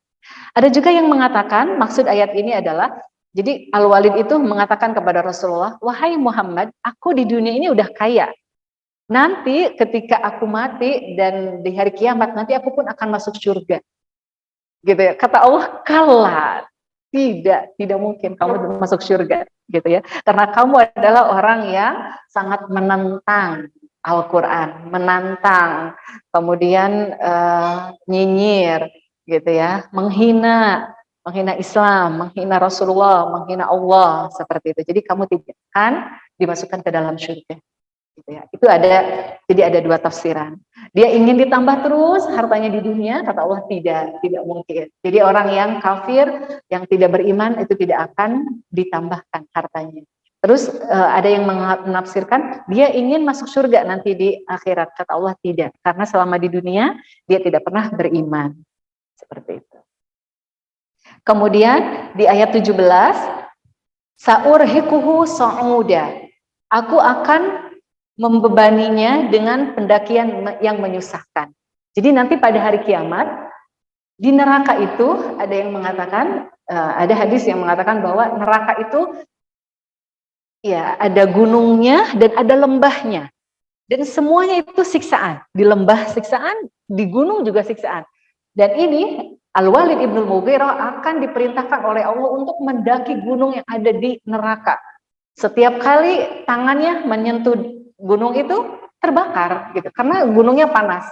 Ada juga yang mengatakan maksud ayat ini adalah, jadi Al-Walid itu mengatakan kepada Rasulullah, wahai Muhammad, aku di dunia ini udah kaya. Nanti ketika aku mati dan di hari kiamat nanti aku pun akan masuk surga. Gitu ya. Kata Allah, kala, tidak mungkin kamu masuk surga, gitu ya. Karena kamu adalah orang yang sangat menentang Al-Quran, menantang, kemudian nyinyir, gitu ya, menghina Islam, menghina Rasulullah, menghina Allah, seperti itu. Jadi kamu tidak akan dimasukkan ke dalam surga. Gitu ya. Itu jadi ada dua tafsiran. Dia ingin ditambah terus hartanya di dunia, kata Allah tidak mungkin. Jadi orang yang kafir, yang tidak beriman itu tidak akan ditambahkan hartanya. Terus ada yang menafsirkan dia ingin masuk surga nanti di akhirat, kata Allah tidak, karena selama di dunia dia tidak pernah beriman. Seperti itu. Kemudian di ayat 17, saurhiquhu sa'uda. Aku akan membebaninya dengan pendakian yang menyusahkan. Jadi nanti pada hari kiamat di neraka itu ada yang mengatakan, ada hadis yang mengatakan bahwa neraka itu ya ada gunungnya dan ada lembahnya, dan semuanya itu siksaan. Di lembah siksaan, di gunung juga siksaan. Dan ini Al-Walid Ibnul Mughirah akan diperintahkan oleh Allah untuk mendaki gunung yang ada di neraka. Setiap kali tangannya menyentuh gunung itu terbakar gitu, karena gunungnya panas.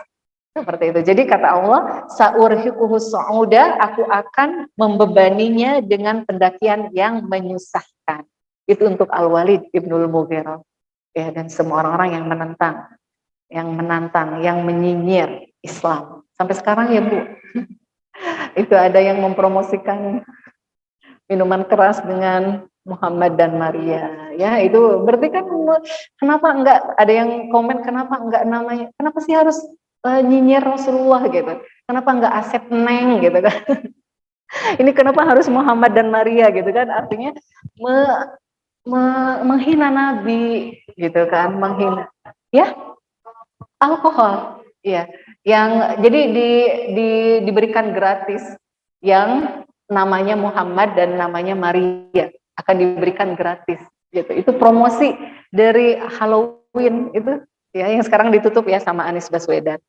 Seperti itu. Jadi kata Allah, saurhiquhu sa'uda, aku akan membebaninya dengan pendakian yang menyusahkan. Itu untuk Al-Walid Ibnul Mughirah. Ya, dan semua orang-orang yang menantang, yang menyinyir Islam. Sampai sekarang ya, Bu. Itu ada yang mempromosikan minuman keras dengan Muhammad dan Maria, ya itu berarti kan kenapa enggak, ada yang komen kenapa enggak namanya, kenapa sih harus nyinyir Rasulullah gitu, kenapa enggak Asep Neng gitu kan. Ini kenapa harus Muhammad dan Maria gitu kan, artinya menghina Nabi, gitu kan, menghina. Ya, alkohol. Ya, yang jadi diberikan gratis yang namanya Muhammad dan namanya Maria akan diberikan gratis gitu. Itu promosi dari Halloween itu ya yang sekarang ditutup ya sama Anies Baswedan.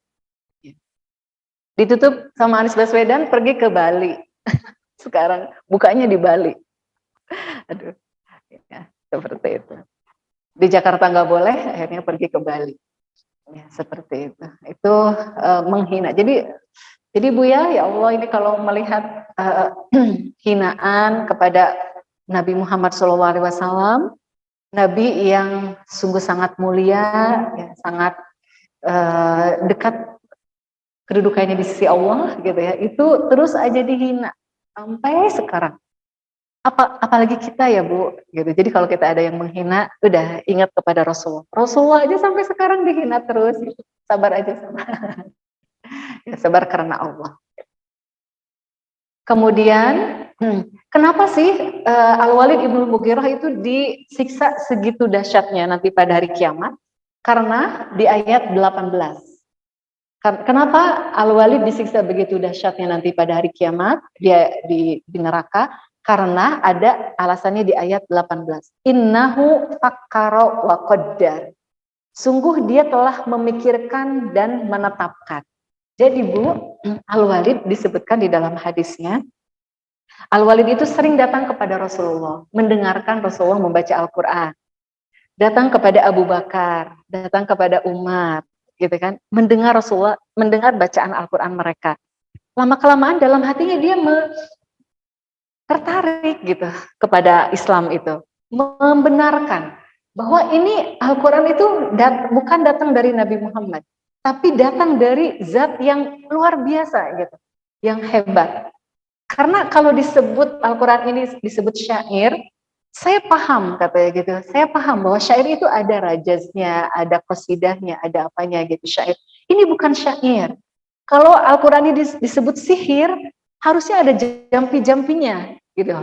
Ditutup sama Anies Baswedan pergi ke Bali. Sekarang bukanya di Bali. Aduh, ya, seperti itu. Di Jakarta nggak boleh, akhirnya pergi ke Bali. Ya, seperti itu. Itu menghina. Jadi Bu ya Allah ini kalau melihat hinaan kepada Nabi Muhammad SAW, Nabi yang sungguh sangat mulia, ya, sangat dekat kedudukannya di sisi Allah gitu ya, itu terus aja dihina sampai sekarang. Apalagi kita ya Bu gitu. Jadi kalau kita ada yang menghina, udah ingat kepada Rasulullah. Rasulullah aja sampai sekarang dihina terus. Gitu. Sabar aja, sabar. Ya, sabar karena Allah. Kemudian, kenapa sih Al-Walid Ibnu Mughirah itu disiksa segitu dahsyatnya nanti pada hari kiamat? Karena di ayat 18. Kenapa Al-Walid disiksa begitu dahsyatnya nanti pada hari kiamat, dia di neraka? Karena ada alasannya di ayat 18. Innahu fakkara wa qaddar. Sungguh dia telah memikirkan dan menetapkan. Jadi Bu, Al-Walid disebutkan di dalam hadisnya, Al-Walid itu sering datang kepada Rasulullah, mendengarkan Rasulullah membaca Al-Quran, datang kepada Abu Bakar, datang kepada Umar, gitu kan, mendengar Rasulullah, mendengar bacaan Al-Quran mereka. Lama-kelamaan dalam hatinya dia tertarik gitu kepada Islam itu, membenarkan bahwa ini Al-Quran itu bukan datang dari Nabi Muhammad, tapi datang dari zat yang luar biasa gitu, yang hebat. Karena kalau disebut Al-Quran ini disebut syair, saya paham katanya gitu, saya paham bahwa syair itu ada rajaznya, ada qasidahnya, ada apanya gitu syair. Ini bukan syair. Kalau Al-Quran ini disebut sihir, harusnya ada jampi-jampinya gitu,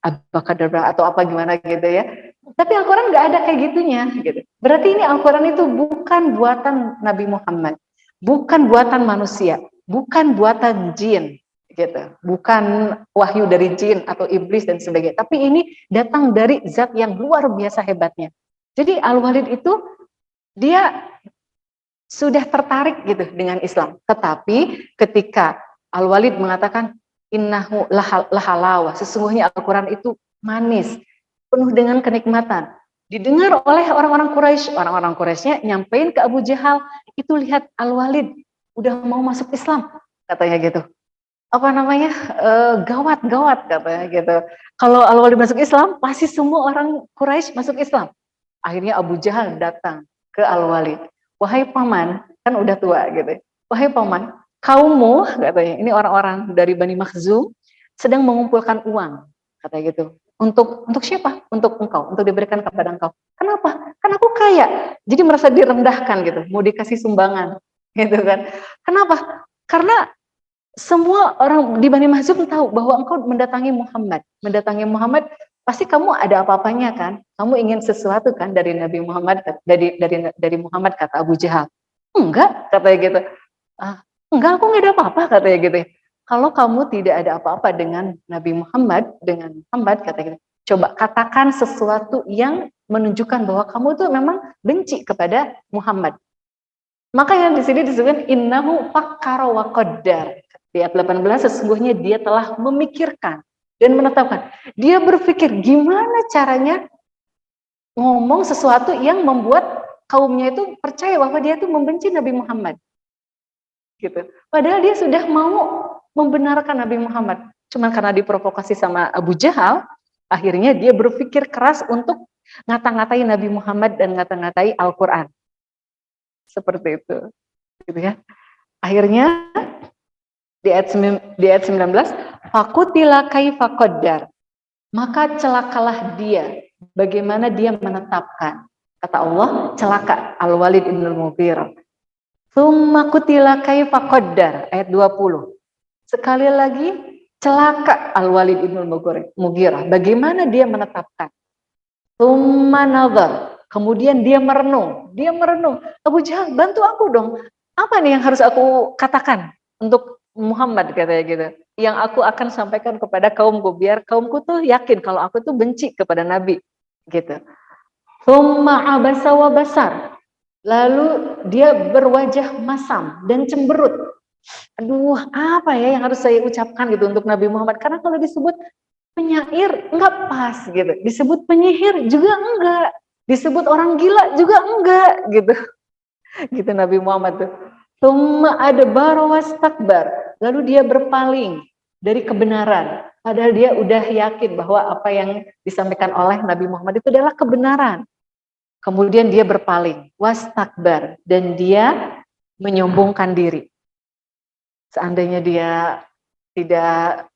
abakadabra atau apa gimana gitu ya. Tapi Al-Quran nggak ada kayak gitunya gitu. Berarti ini Al-Quran itu bukan buatan Nabi Muhammad, bukan buatan manusia, bukan buatan jin gitu, bukan wahyu dari jin atau iblis dan sebagainya, tapi ini datang dari zat yang luar biasa hebatnya. Jadi Al-Walid itu dia sudah tertarik gitu dengan Islam, tetapi ketika Al-Walid mengatakan innahu lahalawa, sesungguhnya Al-Quran itu manis, penuh dengan kenikmatan, didengar oleh orang-orang Quraisy. Orang-orang Quraisynya nyampein ke Abu Jahal, itu lihat Al-Walid udah mau masuk Islam, katanya gitu. Apa namanya, gawat katanya gitu. Kalau Al-Walid masuk Islam, pasti semua orang Quraisy masuk Islam. Akhirnya Abu Jahal datang ke Al-Walid. Wahai paman, kan udah tua gitu. Wahai paman, kaummu katanya, ini orang-orang dari Bani Makhzum sedang mengumpulkan uang, katanya gitu. Untuk siapa? Untuk engkau, untuk diberikan kepada engkau. Kenapa? Kan aku kaya. Jadi merasa direndahkan gitu, mau dikasih sumbangan gitu kan. Kenapa? Karena semua orang di Bani Mahzum tahu bahwa engkau mendatangi Muhammad pasti kamu ada apa-apanya kan, kamu ingin sesuatu kan dari Nabi Muhammad, dari Muhammad, kata Abu Jahal. Enggak, katanya gitu. Enggak, aku nggak ada apa-apa, katanya gitu. Kalau kamu tidak ada apa-apa dengan Nabi Muhammad, katanya gitu, coba katakan sesuatu yang menunjukkan bahwa kamu tuh memang benci kepada Muhammad. Maka yang di sini disebutkan innahu fakkara wa qaddar. Di ayat 18, sesungguhnya dia telah memikirkan dan menetapkan. Dia berpikir gimana caranya ngomong sesuatu yang membuat kaumnya itu percaya bahwa dia itu membenci Nabi Muhammad. Gitu. Padahal dia sudah mau membenarkan Nabi Muhammad. Cuma karena diprovokasi sama Abu Jahal, akhirnya dia berpikir keras untuk ngata-ngatai Nabi Muhammad dan ngata-ngatai Al-Quran. Seperti itu. Gitu ya. Akhirnya di ayat 19, fakutila kaifa qaddar, maka celakalah dia, bagaimana dia menetapkan. Kata Allah, celaka Al-Walid ibn Mughirah. Tsumma kutila kaifa qaddar, ayat 20. Sekali lagi, celaka Al-Walid ibn Mughirah, bagaimana dia menetapkan. Tsumma nazar, Kemudian dia merenung. Abu Jahal, bantu aku dong. Apa nih yang harus aku katakan untuk Muhammad, katanya gitu. Yang aku akan sampaikan kepada kaumku, biar kaumku tuh yakin kalau aku tuh benci kepada Nabi, gitu. Tsumma abasa wa basar. Lalu dia berwajah masam dan cemberut. Aduh, apa ya yang harus saya ucapkan gitu untuk Nabi Muhammad? Karena kalau disebut penyair enggak pas gitu, disebut penyihir juga enggak, disebut orang gila juga enggak gitu. Gitu Nabi Muhammad tuh. Tsumma adbara wastakbar. Lalu dia berpaling dari kebenaran. Padahal dia udah yakin bahwa apa yang disampaikan oleh Nabi Muhammad itu adalah kebenaran. Kemudian dia berpaling, wastakbar, dan dia menyombongkan diri. Seandainya dia tidak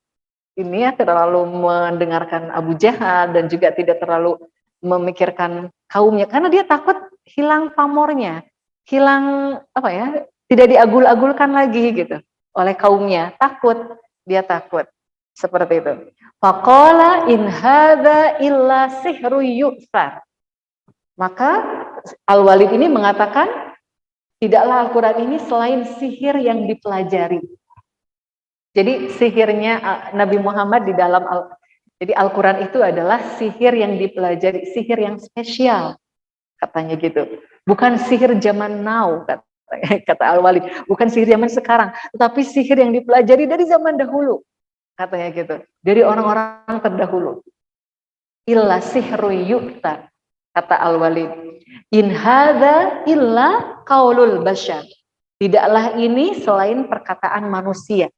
ini ya terlalu mendengarkan Abu Jahal dan juga tidak terlalu memikirkan kaumnya, karena dia takut hilang pamornya, hilang apa ya, tidak diagul-agulkan lagi gitu oleh kaumnya, dia takut seperti itu. Faqala in hadza illa sihru yu'sar. Maka Al-Walid ini mengatakan, tidaklah Al-Quran ini selain sihir yang dipelajari. Jadi sihirnya Nabi Muhammad di dalam jadi Al-Quran itu adalah sihir yang dipelajari, sihir yang spesial, katanya gitu. Bukan sihir zaman now, kata Al-Walid, bukan sihir zaman sekarang, tetapi sihir yang dipelajari dari zaman dahulu, katanya gitu, dari orang-orang terdahulu. Illa sihru yu'ta, kata Al-Walid. In hadza illa qaulul basyar. Tidaklah ini selain perkataan manusia.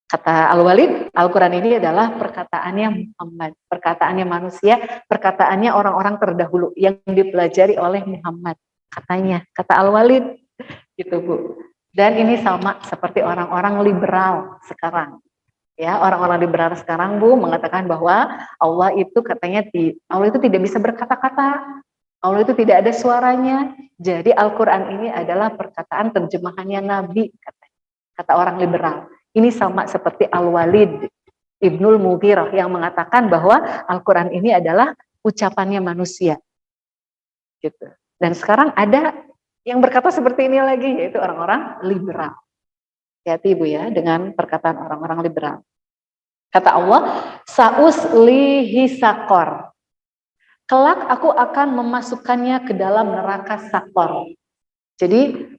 Kata Al-Walid, Al-Quran ini adalah perkataannya Muhammad, perkataannya manusia, perkataannya orang-orang terdahulu yang dipelajari oleh Muhammad, katanya, kata Al-Walid, gitu Bu. Dan ini sama seperti orang-orang liberal sekarang. Ya, orang-orang liberal sekarang Bu mengatakan bahwa Allah itu katanya Allah itu tidak bisa berkata-kata, Allah itu tidak ada suaranya. Jadi Al-Quran ini adalah perkataan terjemahannya Nabi, kata orang liberal. Ini sama seperti Al-Walid Ibnul Mughirah yang mengatakan bahwa Al-Quran ini adalah ucapannya manusia. Gitu. Dan sekarang ada yang berkata seperti ini lagi, yaitu orang-orang liberal. Hati-hati Bu ya dengan perkataan orang-orang liberal. Kata Allah, sa'uslihi sakor. Kelak aku akan memasukkannya ke dalam neraka sakor. Jadi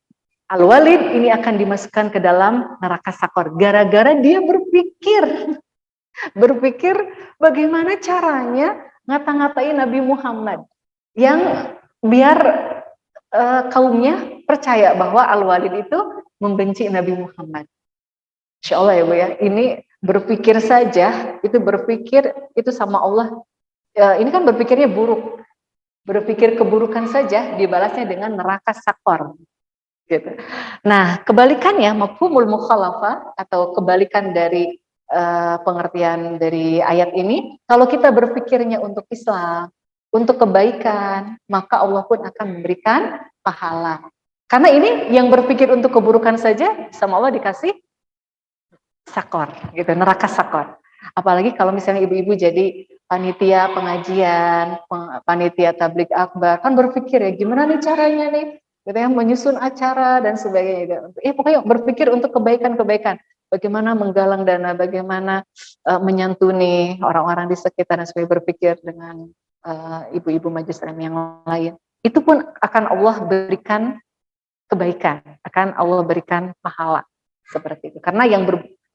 Al-Walid ini akan dimasukkan ke dalam neraka sakor gara-gara dia berpikir bagaimana caranya ngata-ngatain Nabi Muhammad yang biar kaumnya percaya bahwa Al-Walid itu membenci Nabi Muhammad. Insya Allah ya Bu ya, ini berpikir saja, berpikir itu sama Allah, ini kan berpikirnya buruk, berpikir keburukan saja dibalasnya dengan neraka sakor. Gitu. Nah, kebalikannya mafhumul mukhalafah atau kebalikan dari pengertian dari ayat ini, kalau kita berpikirnya untuk Islam, untuk kebaikan, maka Allah pun akan memberikan pahala. Karena ini yang berpikir untuk keburukan saja sama Allah dikasih sakor, gitu, neraka sakor. Apalagi kalau misalnya ibu-ibu jadi panitia pengajian, panitia tabligh akbar, kan berpikir ya gimana nih caranya nih, gitu ya, menyusun acara dan sebagainya. Pokoknya berpikir untuk kebaikan-kebaikan. Bagaimana menggalang dana, bagaimana menyantuni orang-orang di sekitar, dan supaya berpikir dengan ibu-ibu majelis taklim yang lain. Itu pun akan Allah berikan kebaikan, akan Allah berikan pahala seperti itu. Karena yang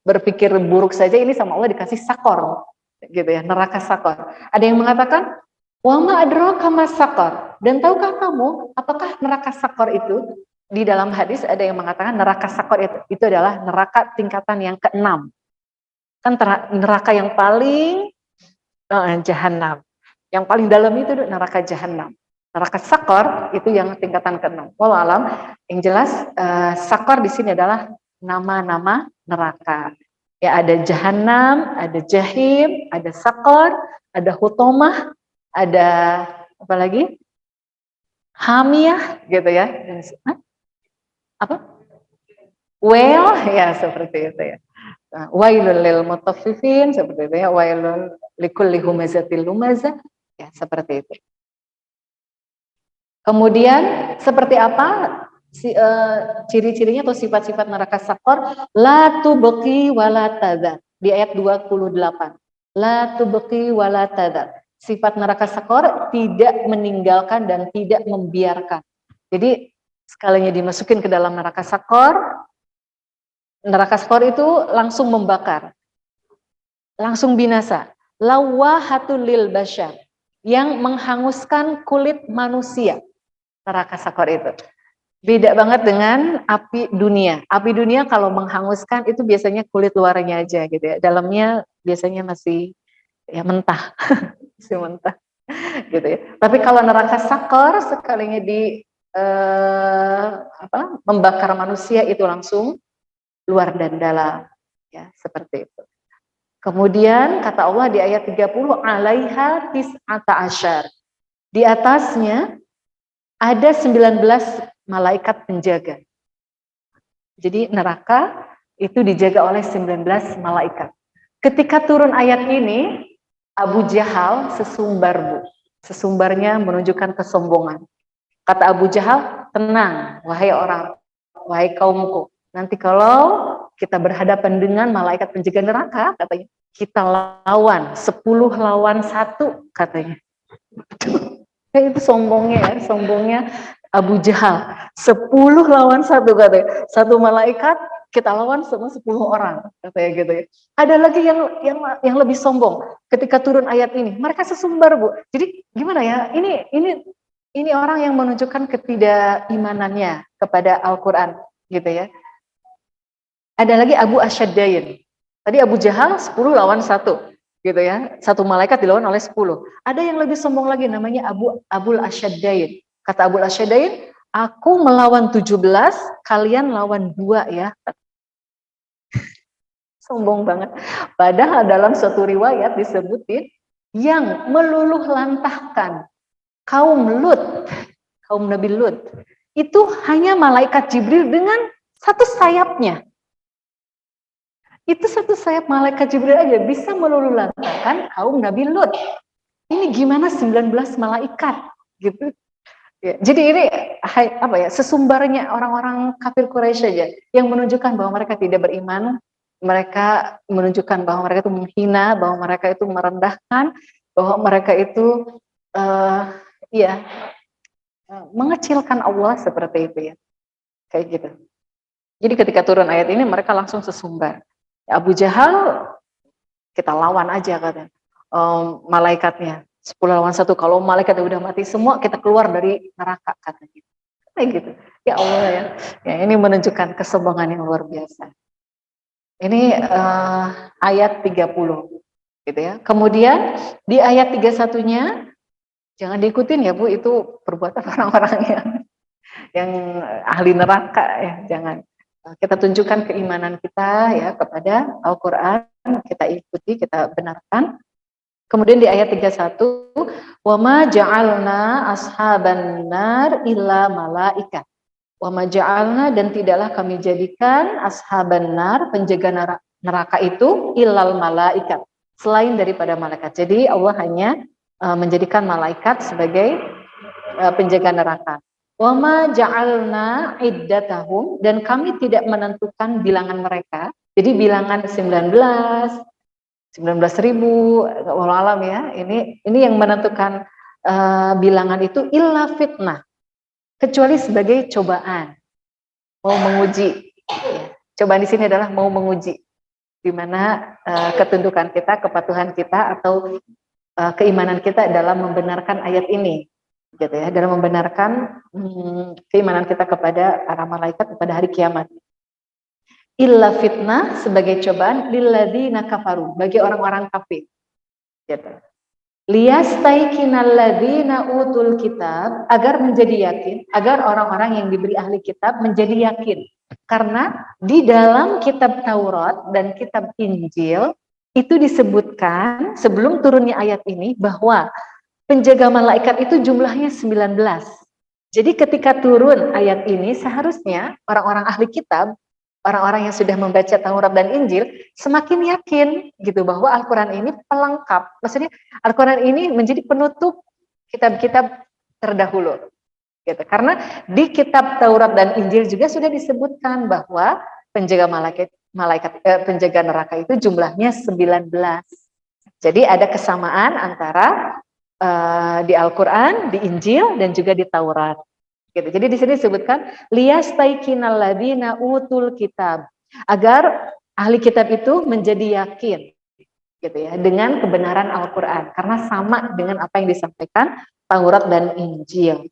berpikir buruk saja ini sama Allah dikasih sakor, gitu ya, neraka sakor. Ada yang mengatakan wa ma adraka mas sakor. Dan tahukah kamu apakah neraka sakor itu? Di dalam hadis ada yang mengatakan neraka sakor itu adalah neraka tingkatan yang ke-6. Kan neraka yang paling jahanam. Yang paling dalam itu neraka jahanam. Neraka sakor itu yang tingkatan ke-6. Wallahu alam, yang jelas sakor di sini adalah nama-nama neraka. Ya, ada jahanam, ada jahim, ada sakor, ada hutomah, ada apa lagi? Hamiyah, gitu ya. Apa? Well, ya seperti itu ya. Wailul lil mutaffifin, seperti itu ya. Wailul likulli humazatil lumazah, ya seperti itu. Kemudian seperti apa ciri-cirinya atau sifat-sifat neraka sakor? La tubqi wala tadar. Di ayat 28. La tubqi wala tadar. Sifat neraka sakor tidak meninggalkan dan tidak membiarkan. Jadi sekalinya dimasukin ke dalam neraka sakor itu langsung membakar, langsung binasa. Lawahatul lil basyar, yang menghanguskan kulit manusia. Neraka sakor itu beda banget dengan api dunia. Api dunia kalau menghanguskan itu biasanya kulit luarnya aja gitu ya, dalamnya biasanya masih ya mentah, masih mentah gitu ya. Tapi kalau neraka sakor sekalinya di membakar manusia itu langsung luar dan dalam, ya seperti itu. Kemudian kata Allah di ayat 30, alaiha tis'ata asyar, di atasnya ada 19 malaikat penjaga. Jadi neraka itu dijaga oleh 19 malaikat. Ketika turun ayat ini, Abu Jahal sesumbar, Bu. Sesumbarnya menunjukkan kesombongan. Kata Abu Jahal, tenang, wahai kaumku. Nanti kalau kita berhadapan dengan malaikat penjaga neraka, katanya, kita lawan 10 lawan 1, katanya. Itu sombongnya Abu Jahal. 10 lawan 1, katanya. Satu malaikat kita lawan sama 10 orang, katanya gitu ya. Ada lagi yang lebih sombong. Ketika turun ayat ini, mereka sesumbar, Bu. Jadi gimana ya? Ini orang yang menunjukkan ketidakimanannya kepada Al-Qur'an, gitu ya. Ada lagi Abu Asyaddain. Tadi Abu Jahal 10 lawan 1. Gitu ya, satu malaikat dilawan oleh 10. Ada yang lebih sombong lagi, namanya Abul Asyaddain. Kata Abul Asyaddain, aku melawan 17, kalian lawan 2 ya. Sombong banget. Padahal dalam suatu riwayat disebutin yang meluluh lantahkan kaum Nabi Lut, itu hanya malaikat Jibril dengan satu sayapnya. Itu satu sayap malaikat Jibril aja bisa meluluh lantahkan kaum Nabi Lut. Ini gimana 19 malaikat gitu. Ya, jadi ini sesumbarnya orang-orang kafir Quraisy aja yang menunjukkan bahwa mereka tidak beriman, mereka menunjukkan bahwa mereka itu menghina, bahwa mereka itu merendahkan, bahwa mereka itu mengecilkan Allah, seperti itu ya. Kayak gitu. Jadi ketika turun ayat ini mereka langsung sesumbar. Abu Jahal kita lawan aja katanya, malaikatnya 10 lawan 1. Kalau malaikat udah mati semua, kita keluar dari neraka, katanya. Kayak gitu. Ya Allah ya. Ya, ini menunjukkan kesombongan yang luar biasa. Ini ayat 30 gitu ya. Kemudian di ayat 31-nya jangan diikutin ya, Bu, itu perbuatan orang-orang yang ahli neraka ya, jangan. Kita tunjukkan keimanan kita ya kepada Al-Qur'an, kita ikuti, kita benarkan. Kemudian di ayat 31, wa ma ja'alna ashaban nar illa malaika. Wa ma ja'alna, dan tidaklah kami jadikan ashaban nar, penjaga neraka itu, illal malaikat, selain daripada malaikat. Jadi Allah hanya menjadikan malaikat sebagai penjaga neraka. Wa ma ja'alna iddatahum, dan kami tidak menentukan bilangan mereka. Jadi bilangan 19.000, wallahu alam ya. Ini yang menentukan bilangan itu illa fitnah, kecuali sebagai cobaan, mau menguji. Cobaan di sini adalah mau menguji, di mana ketundukan kita, kepatuhan kita, atau keimanan kita dalam membenarkan ayat ini, gitu ya, dalam membenarkan keimanan kita kepada para malaikat pada hari kiamat. Illa fitnah, sebagai cobaan, lilladzina kafaru, bagi orang-orang kafir, gitu. Liyastaiqinal ladzina utul kitab, agar menjadi yakin, agar orang-orang yang diberi ahli kitab menjadi yakin. Karena di dalam kitab Taurat dan kitab Injil itu disebutkan sebelum turunnya ayat ini bahwa penjaga malaikat itu jumlahnya 19. Jadi ketika turun ayat ini, seharusnya orang-orang ahli kitab, orang-orang yang sudah membaca Taurat dan Injil, semakin yakin gitu bahwa Al-Quran ini pelengkap. Maksudnya Al-Quran ini menjadi penutup kitab-kitab terdahulu. gitu. Karena di kitab Taurat dan Injil juga sudah disebutkan bahwa penjaga penjaga neraka itu jumlahnya 19. Jadi ada kesamaan antara di Al-Qur'an, di Injil dan juga di Taurat. Gitu. Jadi di sini disebutkan liyastaikinal ladzina utul kitab, agar ahli kitab itu menjadi yakin gitu ya dengan kebenaran Al-Qur'an karena sama dengan apa yang disampaikan Taurat dan Injil.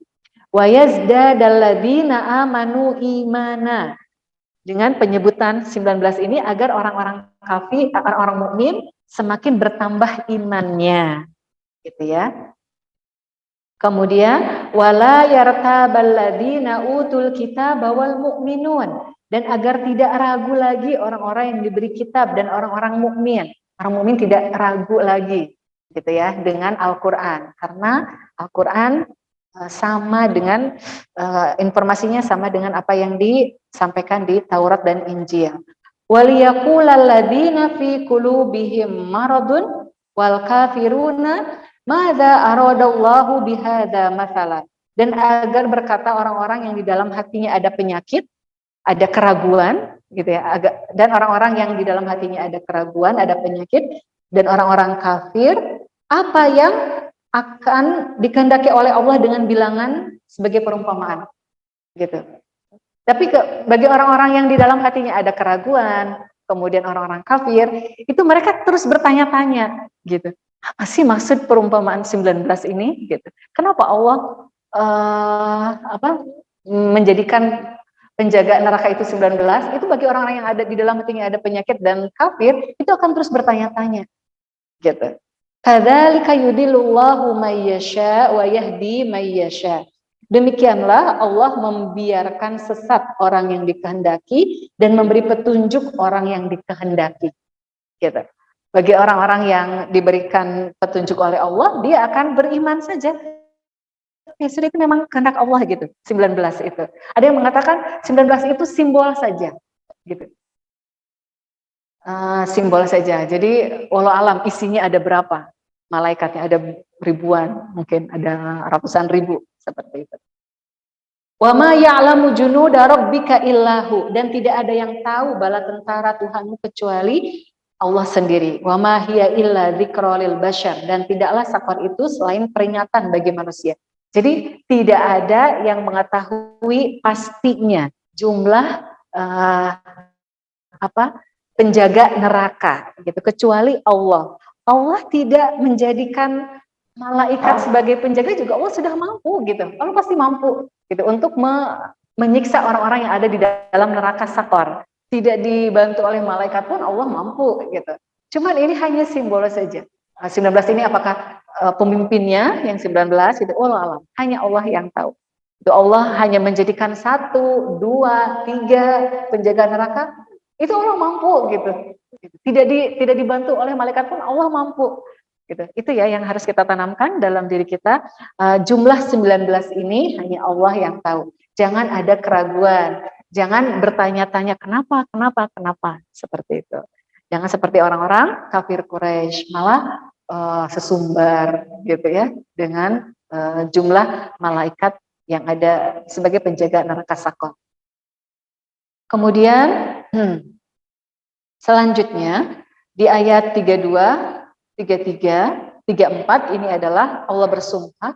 Wa yazdadal ladzina amanu imana, dengan penyebutan 19 ini agar orang-orang kafir, orang-orang mukmin semakin bertambah imannya gitu ya. Kemudian wala yartabal ladzina utul kitaba wal mu'minun, dan agar tidak ragu lagi orang-orang yang diberi kitab dan orang-orang mukmin. Orang mukmin tidak ragu lagi gitu ya dengan Al-Qur'an, karena Al-Qur'an sama dengan informasinya sama dengan apa yang disampaikan di Taurat dan Injil. Waliyaqulal ladzina fi qulubihim maradun wal kafiruna madza aradallahu bihadza masalah, dan agar berkata orang-orang yang di dalam hatinya ada penyakit, ada keraguan gitu ya, dan orang-orang yang di dalam hatinya ada keraguan, ada penyakit, dan orang-orang kafir, apa yang akan dikehendaki oleh Allah dengan bilangan sebagai perumpamaan gitu. Tapi bagi orang-orang yang di dalam hatinya ada keraguan, kemudian orang-orang kafir, itu mereka terus bertanya-tanya gitu. Apa sih maksud perumpamaan 19 ini gitu? Kenapa Allah menjadikan penjaga neraka itu 19? Itu bagi orang-orang yang ada di dalam hatinya ada penyakit dan kafir, itu akan terus bertanya-tanya gitu. Kadzalika yudillullahu may yasha wa yahdi may yasha. Demikianlah Allah membiarkan sesat orang yang dikehendaki dan memberi petunjuk orang yang dikehendaki. Gitu. Bagi orang-orang yang diberikan petunjuk oleh Allah, dia akan beriman saja. Ya sudah, itu memang kehendak Allah gitu. 19 itu. Ada yang mengatakan 19 itu simbol saja. Gitu. Simbol saja. Jadi walau alam isinya ada berapa? Malaikatnya ada ribuan, mungkin ada ratusan ribu seperti itu. Wa ma ya'lamu junuda rabbika illahu, dan tidak ada yang tahu bala tentara Tuhanmu kecuali Allah sendiri. Wa ma hiya illa dzikra lil bashar, dan tidaklah sakor itu selain peringatan bagi manusia. Jadi tidak ada yang mengetahui pastinya jumlah penjaga neraka gitu kecuali Allah. Allah tidak menjadikan malaikat sebagai penjaga, juga Allah sudah mampu gitu. Allah pasti mampu gitu untuk menyiksa orang-orang yang ada di dalam neraka sakor. Tidak dibantu oleh malaikat pun Allah mampu gitu. Cuman ini hanya simbol saja. 19 ini apakah pemimpinnya yang 19 itu Allah alam. Hanya Allah yang tahu. Itu Allah hanya menjadikan 1, 2, 3 penjaga neraka. Itu Allah mampu gitu. Tidak dibantu oleh malaikat pun Allah mampu. Gitu. Itu ya yang harus kita tanamkan dalam diri kita. Jumlah 19 ini hanya Allah yang tahu. Jangan ada keraguan, jangan bertanya-tanya kenapa seperti itu. Jangan seperti orang-orang kafir Quraisy, malah sesumbar gitu ya dengan jumlah malaikat yang ada sebagai penjaga neraka sakor. Kemudian selanjutnya di ayat 32, 33, 34 ini adalah Allah bersumpah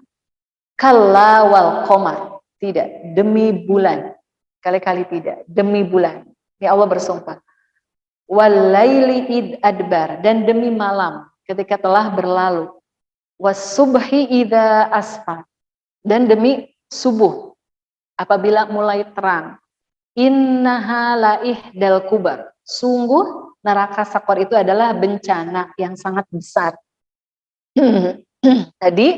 kalla wal qamar, tidak, demi bulan. Kali-kali tidak, demi bulan. Ini Allah bersumpah. Wal laili id adbar, dan demi malam ketika telah berlalu. Was subhi idza asfar, dan demi subuh apabila mulai terang. Innaha laihdal kubar, sungguh neraka sakor itu adalah bencana yang sangat besar. Tadi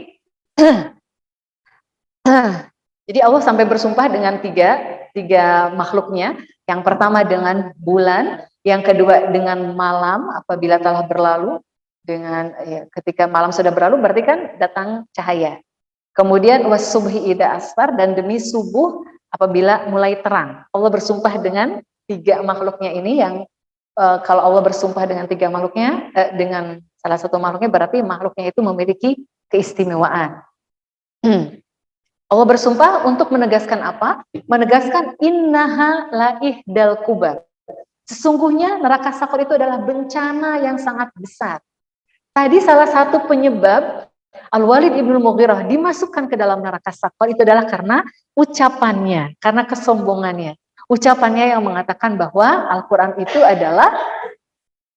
jadi Allah sampai bersumpah dengan tiga makhluknya. Yang pertama dengan bulan, yang kedua dengan malam apabila telah berlalu, dengan ketika malam sudah berlalu berarti kan datang cahaya. Kemudian wasubhi idza asfar, dan demi subuh apabila mulai terang. Allah bersumpah dengan tiga makhluknya ini yang kalau Allah bersumpah dengan tiga makhluknya, dengan salah satu makhluknya berarti makhluknya itu memiliki keistimewaan. Allah bersumpah untuk menegaskan apa? Menegaskan innaha laihdal kubar. Sesungguhnya neraka sakor itu adalah bencana yang sangat besar. Tadi salah satu penyebab Al-Walid ibn Mughirah dimasukkan ke dalam neraka sakor itu adalah karena ucapannya, karena kesombongannya. Ucapannya yang mengatakan bahwa Al-Quran itu adalah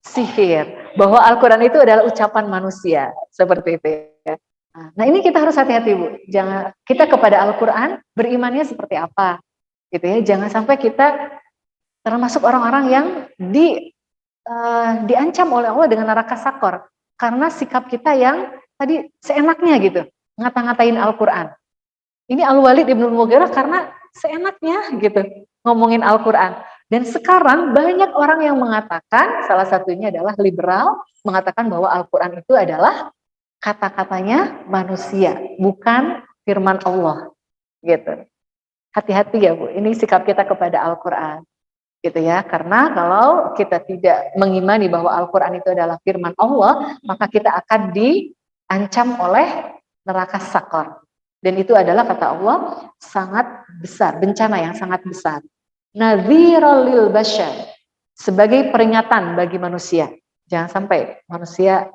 sihir, bahwa Al-Quran itu adalah ucapan manusia, seperti itu ya. Nah ini kita harus hati-hati Bu, jangan kita kepada Al-Quran berimannya seperti apa, gitu ya. Jangan sampai kita termasuk orang-orang yang diancam oleh Allah dengan neraka sakor karena sikap kita yang tadi seenaknya gitu, ngata-ngatain Al-Quran. Ini Al-Walid ibn Mughirah karena seenaknya gitu ngomongin Al-Quran. Dan sekarang banyak orang yang mengatakan, salah satunya adalah liberal, mengatakan bahwa Al-Quran itu adalah kata-katanya manusia, bukan firman Allah. Gitu. Hati-hati ya Bu, ini sikap kita kepada Al-Quran. Gitu ya, karena kalau kita tidak mengimani bahwa Al-Quran itu adalah firman Allah, maka kita akan diancam oleh neraka sakor. Dan itu adalah kata Allah sangat besar, bencana yang sangat besar. Nadhirul lil basyar, sebagai peringatan bagi manusia. Jangan sampai manusia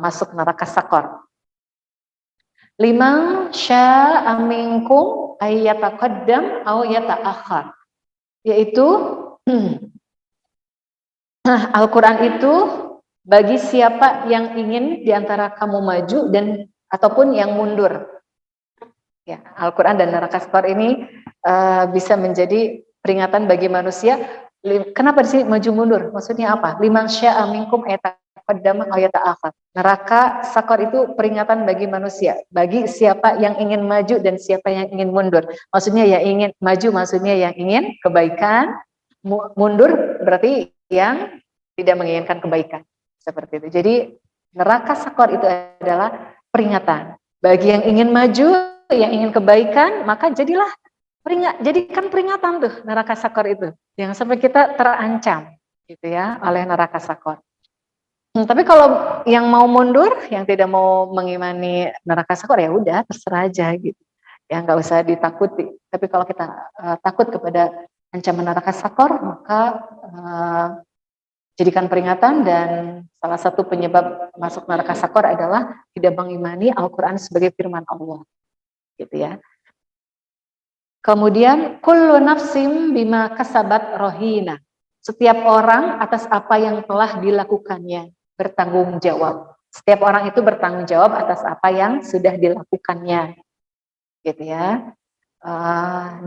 masuk neraka sakor. Liman sya'a minkum ayyataqaddam aw yata'akhkhar. Yaitu Al-Quran itu bagi siapa yang ingin diantara kamu maju dan ataupun yang mundur. Ya, Al-Quran dan neraka sakor ini bisa menjadi peringatan bagi manusia. Kenapa di sini maju mundur? Maksudnya apa? Liman sya'a minkum ayataqaddama aw yata'akhkhar. Neraka sakor itu peringatan bagi manusia, bagi siapa yang ingin maju dan siapa yang ingin mundur. Maksudnya yang ingin maju, maksudnya yang ingin kebaikan, mundur berarti yang tidak menginginkan kebaikan. Seperti itu. Jadi neraka sakor itu adalah peringatan bagi yang ingin maju, yang ingin kebaikan, maka jadikan peringatan tuh neraka sakor itu. Jangan sampai kita terancam gitu ya oleh neraka sakor. Tapi kalau yang mau mundur, yang tidak mau mengimani neraka sakor ya udah terserah aja gitu. Ya nggak usah ditakuti. Tapi kalau kita takut kepada ancaman neraka sakor, maka jadikan peringatan. Dan salah satu penyebab masuk neraka sakor adalah tidak mengimani Al-Quran sebagai firman Allah. Gitu ya. Kemudian kullu nafsim bima kasabat rohina. Setiap orang atas apa yang telah dilakukannya bertanggung jawab. Setiap orang itu bertanggung jawab atas apa yang sudah dilakukannya. Gitu ya.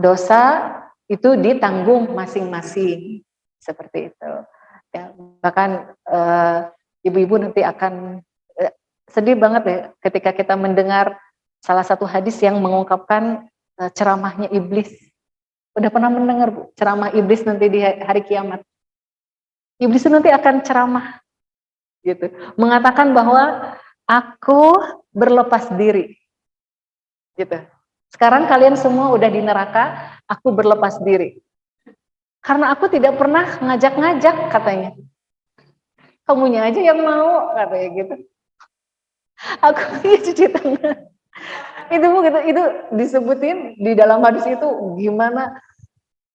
Dosa itu ditanggung masing-masing. Seperti itu. Ya, bahkan ibu-ibu nanti akan sedih banget ya ketika kita mendengar salah satu hadis yang mengungkapkan ceramahnya iblis. Udah pernah mendengar Bu, ceramah iblis nanti di hari kiamat? Iblis itu nanti akan ceramah gitu, mengatakan bahwa aku berlepas diri. Gitu. Sekarang kalian semua udah di neraka, aku berlepas diri. Karena aku tidak pernah ngajak-ngajak katanya. Kamunya aja yang mau katanya gitu. Aku cuci tangan. Itu disebutin di dalam hadis itu gimana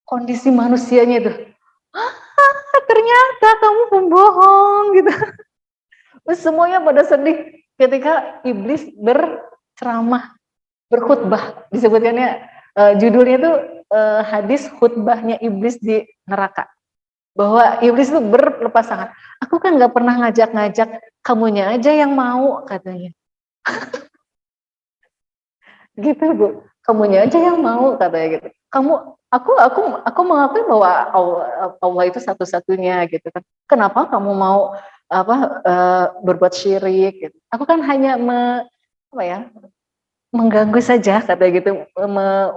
kondisi manusianya itu. Ternyata kamu pembohong gitu. Semuanya pada sedih ketika iblis berceramah, berkhutbah. Disebutkannya judulnya itu hadis khutbahnya iblis di neraka. Bahwa iblis itu berlepas tangan. Aku kan nggak pernah ngajak-ngajak, kamunya aja yang mau katanya. Gitu Bu, kamunya aja yang mau katanya gitu. Aku mengakui bahwa Allah itu satu-satunya gitu kan. Kenapa kamu mau berbuat syirik gitu. Aku kan hanya mengganggu saja katanya gitu,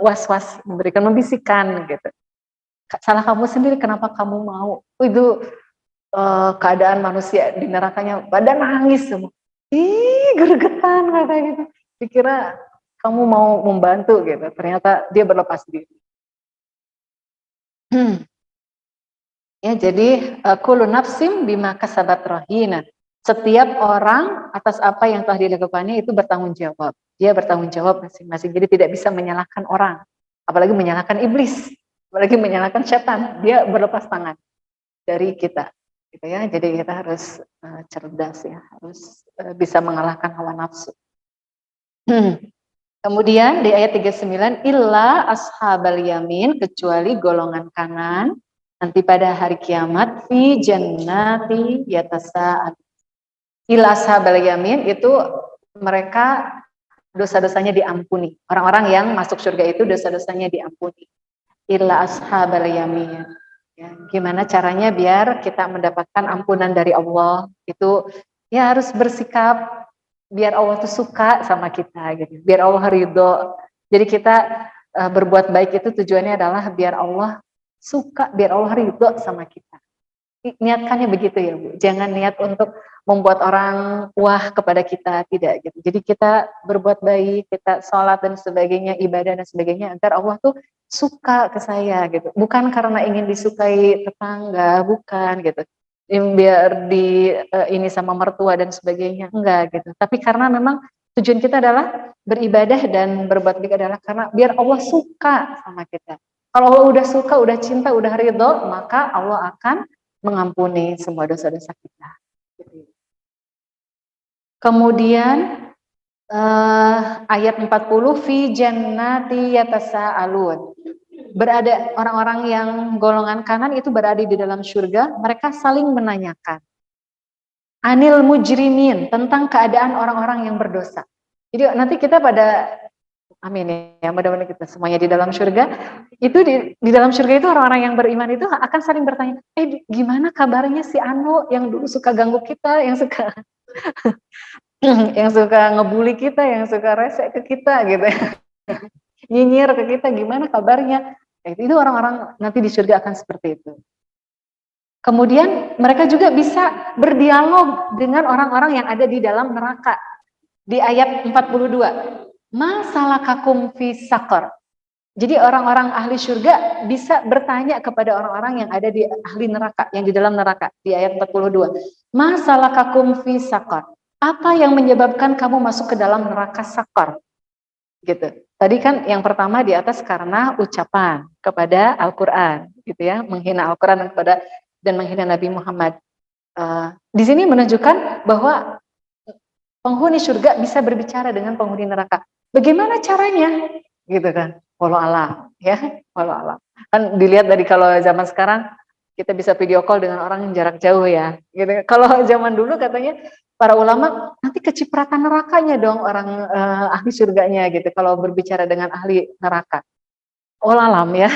was-was, memberikan membisikkan gitu. Salah kamu sendiri, kenapa kamu mau? Itu keadaan manusia di nerakanya pada nangis semua. Gergetan katanya gitu. Dikira kamu mau membantu gitu, ternyata dia berlepas diri. Ya, jadi kullu nafsim bima kasabat rahina. Setiap orang atas apa yang telah dilakukannya itu bertanggung jawab. Dia bertanggung jawab masing-masing. Jadi tidak bisa menyalahkan orang, apalagi menyalahkan iblis, apalagi menyalahkan setan. Dia berlepas tangan dari kita, gitu ya. Jadi kita harus cerdas ya, harus bisa mengalahkan hawa nafsu. Kemudian di ayat 39, illa ashabal yamin, kecuali golongan kanan nanti pada hari kiamat fi jannati yatasa'al. Illa ashabal yamin itu mereka dosa-dosanya diampuni. Orang-orang yang masuk surga itu dosa-dosanya diampuni. Illa ashabal yamin. Ya, gimana caranya biar kita mendapatkan ampunan dari Allah? Itu ya harus bersikap biar Allah tuh suka sama kita gitu. Biar Allah ridho. Jadi kita berbuat baik itu tujuannya adalah biar Allah suka, biar Allah ridho sama kita. Niatkannya begitu ya Bu. Jangan niat untuk membuat orang wah kepada kita, tidak gitu. Jadi kita berbuat baik, kita sholat dan sebagainya, ibadah dan sebagainya agar Allah tuh suka ke saya gitu. Bukan karena ingin disukai tetangga, bukan gitu. Biar di ini sama mertua dan sebagainya, enggak gitu. Tapi karena memang tujuan kita adalah beribadah dan berbuat baik adalah karena biar Allah suka sama kita. Kalau Allah udah suka, udah cinta, udah ridho, maka Allah akan mengampuni semua dosa-dosa kita. Kemudian ayat 40 fi jannati yatasaalun. Berada orang-orang yang golongan kanan itu berada di dalam surga, mereka saling menanyakan anil mujrimin, tentang keadaan orang-orang yang berdosa. Jadi nanti kita pada amin ya, mudah-mudahan kita semuanya di dalam surga. Itu di dalam surga itu orang-orang yang beriman itu akan saling bertanya, gimana kabarnya si Anu yang dulu suka ganggu kita, yang suka yang suka ngebully kita, yang suka rese ke kita gitu ya. Nyinyir ke kita, gimana kabarnya? Itu orang-orang nanti di surga akan seperti itu. Kemudian mereka juga bisa berdialog dengan orang-orang yang ada di dalam neraka. Di ayat 42. Masalakakum fi sakar. Jadi orang-orang ahli surga bisa bertanya kepada orang-orang yang ada di ahli neraka, yang di dalam neraka. Di ayat 42. Masalakakum fi sakar. Apa yang menyebabkan kamu masuk ke dalam neraka sakar? Gitu. Tadi kan yang pertama di atas karena ucapan kepada Al-Quran, gitu ya, menghina Al-Quran dan menghina Nabi Muhammad. Di sini menunjukkan bahwa penghuni surga bisa berbicara dengan penghuni neraka. Bagaimana caranya? Gitu kan? Walau alam, ya, walau alam. Kan dilihat dari kalau zaman sekarang kita bisa video call dengan orang yang jarak jauh ya. Gitu. Kalau zaman dulu katanya para ulama nanti kecipratan nerakanya dong orang ahli surganya gitu. Kalau berbicara dengan ahli neraka. Walau alam ya.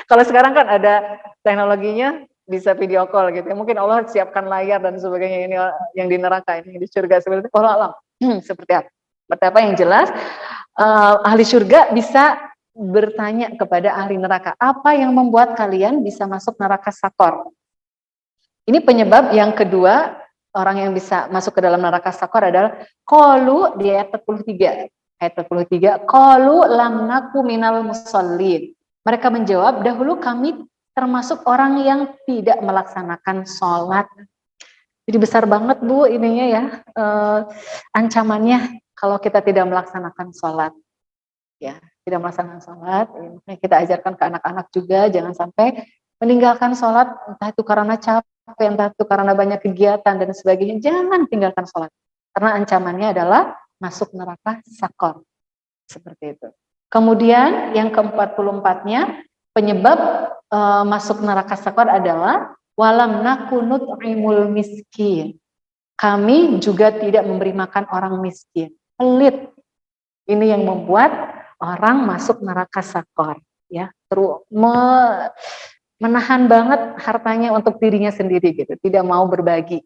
Kalau sekarang kan ada teknologinya bisa video call gitu. Mungkin Allah siapkan layar dan sebagainya ini yang di neraka ini di surga seperti itu. Walau alam. Seperti apa? Seperti apa yang jelas ahli surga bisa bertanya kepada ahli neraka, apa yang membuat kalian bisa masuk neraka sakor? Ini penyebab yang kedua orang yang bisa masuk ke dalam neraka sakor adalah qalu di ayat 43. Ayat 43, qalu lam naku minal musallin. Mereka menjawab, dahulu kami termasuk orang yang tidak melaksanakan sholat. Jadi besar banget Bu ininya ya, ancamannya kalau kita tidak melaksanakan sholat. Ya, tidak melaksanakan sholat, ya, kita ajarkan ke anak-anak juga, jangan sampai meninggalkan sholat, entah itu karena capek, entah itu karena banyak kegiatan dan sebagainya, jangan tinggalkan sholat. Karena ancamannya adalah masuk neraka sakor. Seperti itu. Kemudian yang ke-44-nya, penyebab masuk neraka sakor adalah walam nakunut imul miskin. Kami juga tidak memberi makan orang miskin. Pelit. Ini yang membuat orang masuk neraka sakor. Ya, terus menahan banget hartanya untuk dirinya sendiri gitu, tidak mau berbagi.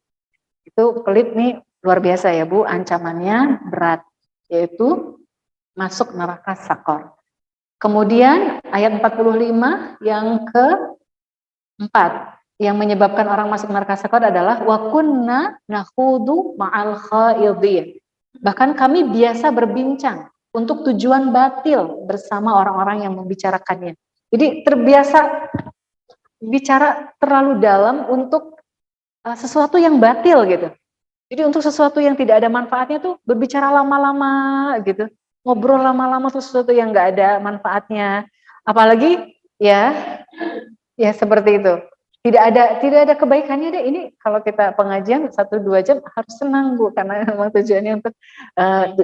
Itu pelit nih luar biasa ya Bu, ancamannya berat, yaitu masuk neraka sakor. Kemudian ayat 45 yang keempat yang menyebabkan orang masuk neraka sakor adalah wa kunna nakhudu ma'al khaidin. Bahkan kami biasa berbincang untuk tujuan batil bersama orang-orang yang membicarakannya. Jadi terbiasa bicara terlalu dalam untuk sesuatu yang batil gitu. Jadi untuk sesuatu yang tidak ada manfaatnya tuh berbicara lama-lama gitu, ngobrol lama-lama tuh sesuatu yang nggak ada manfaatnya. Apalagi ya, ya seperti itu. Tidak ada kebaikannya deh. Ini kalau kita pengajian 1-2 jam harus senang Bu, karena memang tujuannya untuk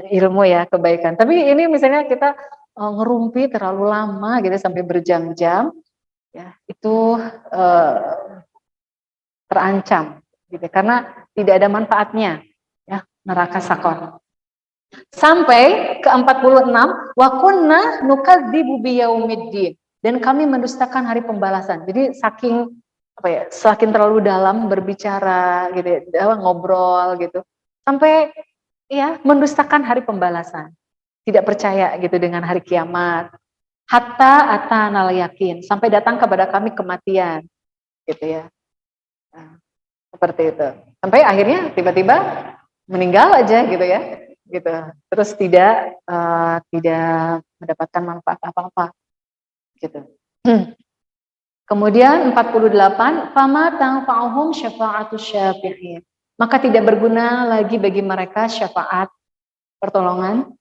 ilmu ya, kebaikan. Tapi ini misalnya kita ngerumpi terlalu lama gitu sampai berjam-jam, ya itu terancam gitu karena tidak ada manfaatnya, ya, neraka sakor. Sampai ke 46, wa kunna nukadzibu biyaumiddin, dan kami mendustakan hari pembalasan. Jadi saking apa ya, semakin terlalu dalam berbicara gitu ya, ngobrol gitu, sampai ya mendustakan hari pembalasan, tidak percaya gitu dengan hari kiamat. Hatta atanal yakin, sampai datang kepada kami kematian gitu ya. Nah, seperti itu. Sampai akhirnya tiba-tiba meninggal aja gitu ya. Gitu. Terus tidak mendapatkan manfaat apa-apa gitu. Kemudian 48, fama tanfa'uhum syafa'atus syafi'in. Maka tidak berguna lagi bagi mereka syafaat, pertolongan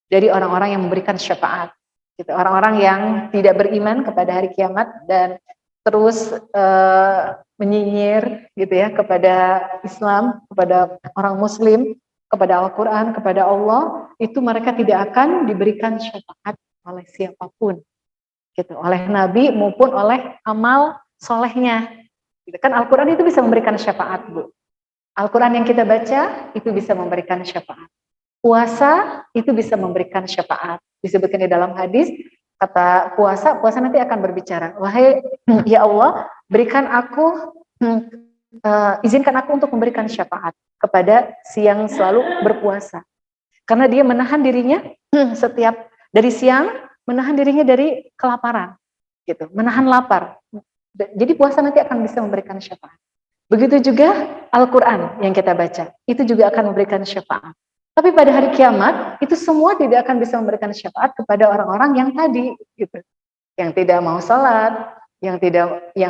dari orang-orang yang memberikan syafaat. Gitu. Orang-orang yang tidak beriman kepada hari kiamat dan terus menyinyir gitu ya kepada Islam, kepada orang Muslim, kepada Al-Quran, kepada Allah, itu mereka tidak akan diberikan syafaat oleh siapapun, gitu, oleh Nabi maupun oleh amal solehnya. Gitu. Kan Al-Quran itu bisa memberikan syafaat, Bu. Al-Quran yang kita baca itu bisa memberikan syafaat. Puasa itu bisa memberikan syafaat. Disebutkan di dalam hadis, kata puasa nanti akan berbicara, wahai ya Allah, berikan aku, izinkan aku untuk memberikan syafaat kepada si yang selalu berpuasa. Karena dia menahan dirinya setiap dari siang, menahan dirinya dari kelaparan, gitu, menahan lapar. Jadi puasa nanti akan bisa memberikan syafaat. Begitu juga Al-Quran yang kita baca, itu juga akan memberikan syafaat. Tapi pada hari kiamat, itu semua tidak akan bisa memberikan syafaat kepada orang-orang yang tadi, gitu, yang tidak mau sholat, yang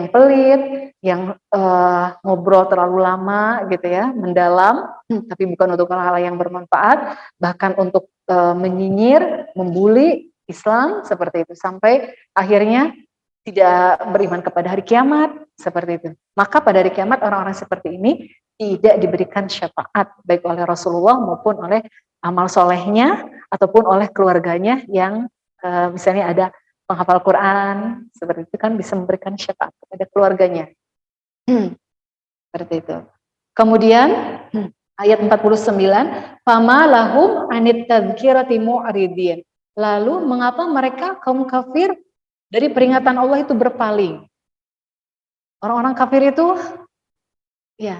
pelit, yang ngobrol terlalu lama, gitu ya, mendalam, tapi bukan untuk hal-hal yang bermanfaat, bahkan untuk menyinyir, membuli Islam, seperti itu, sampai akhirnya tidak beriman kepada hari kiamat, seperti itu. Maka pada hari kiamat orang-orang seperti ini tidak diberikan syafaat baik oleh Rasulullah maupun oleh amal solehnya ataupun oleh keluarganya yang misalnya ada penghafal Quran, seperti itu kan bisa memberikan syafaat kepada keluarganya. Seperti itu. Kemudian ayat 49, fama lahum anit tadzkirati mu'ridin. Lalu mengapa mereka kaum kafir dari peringatan Allah itu berpaling? Orang-orang kafir itu ya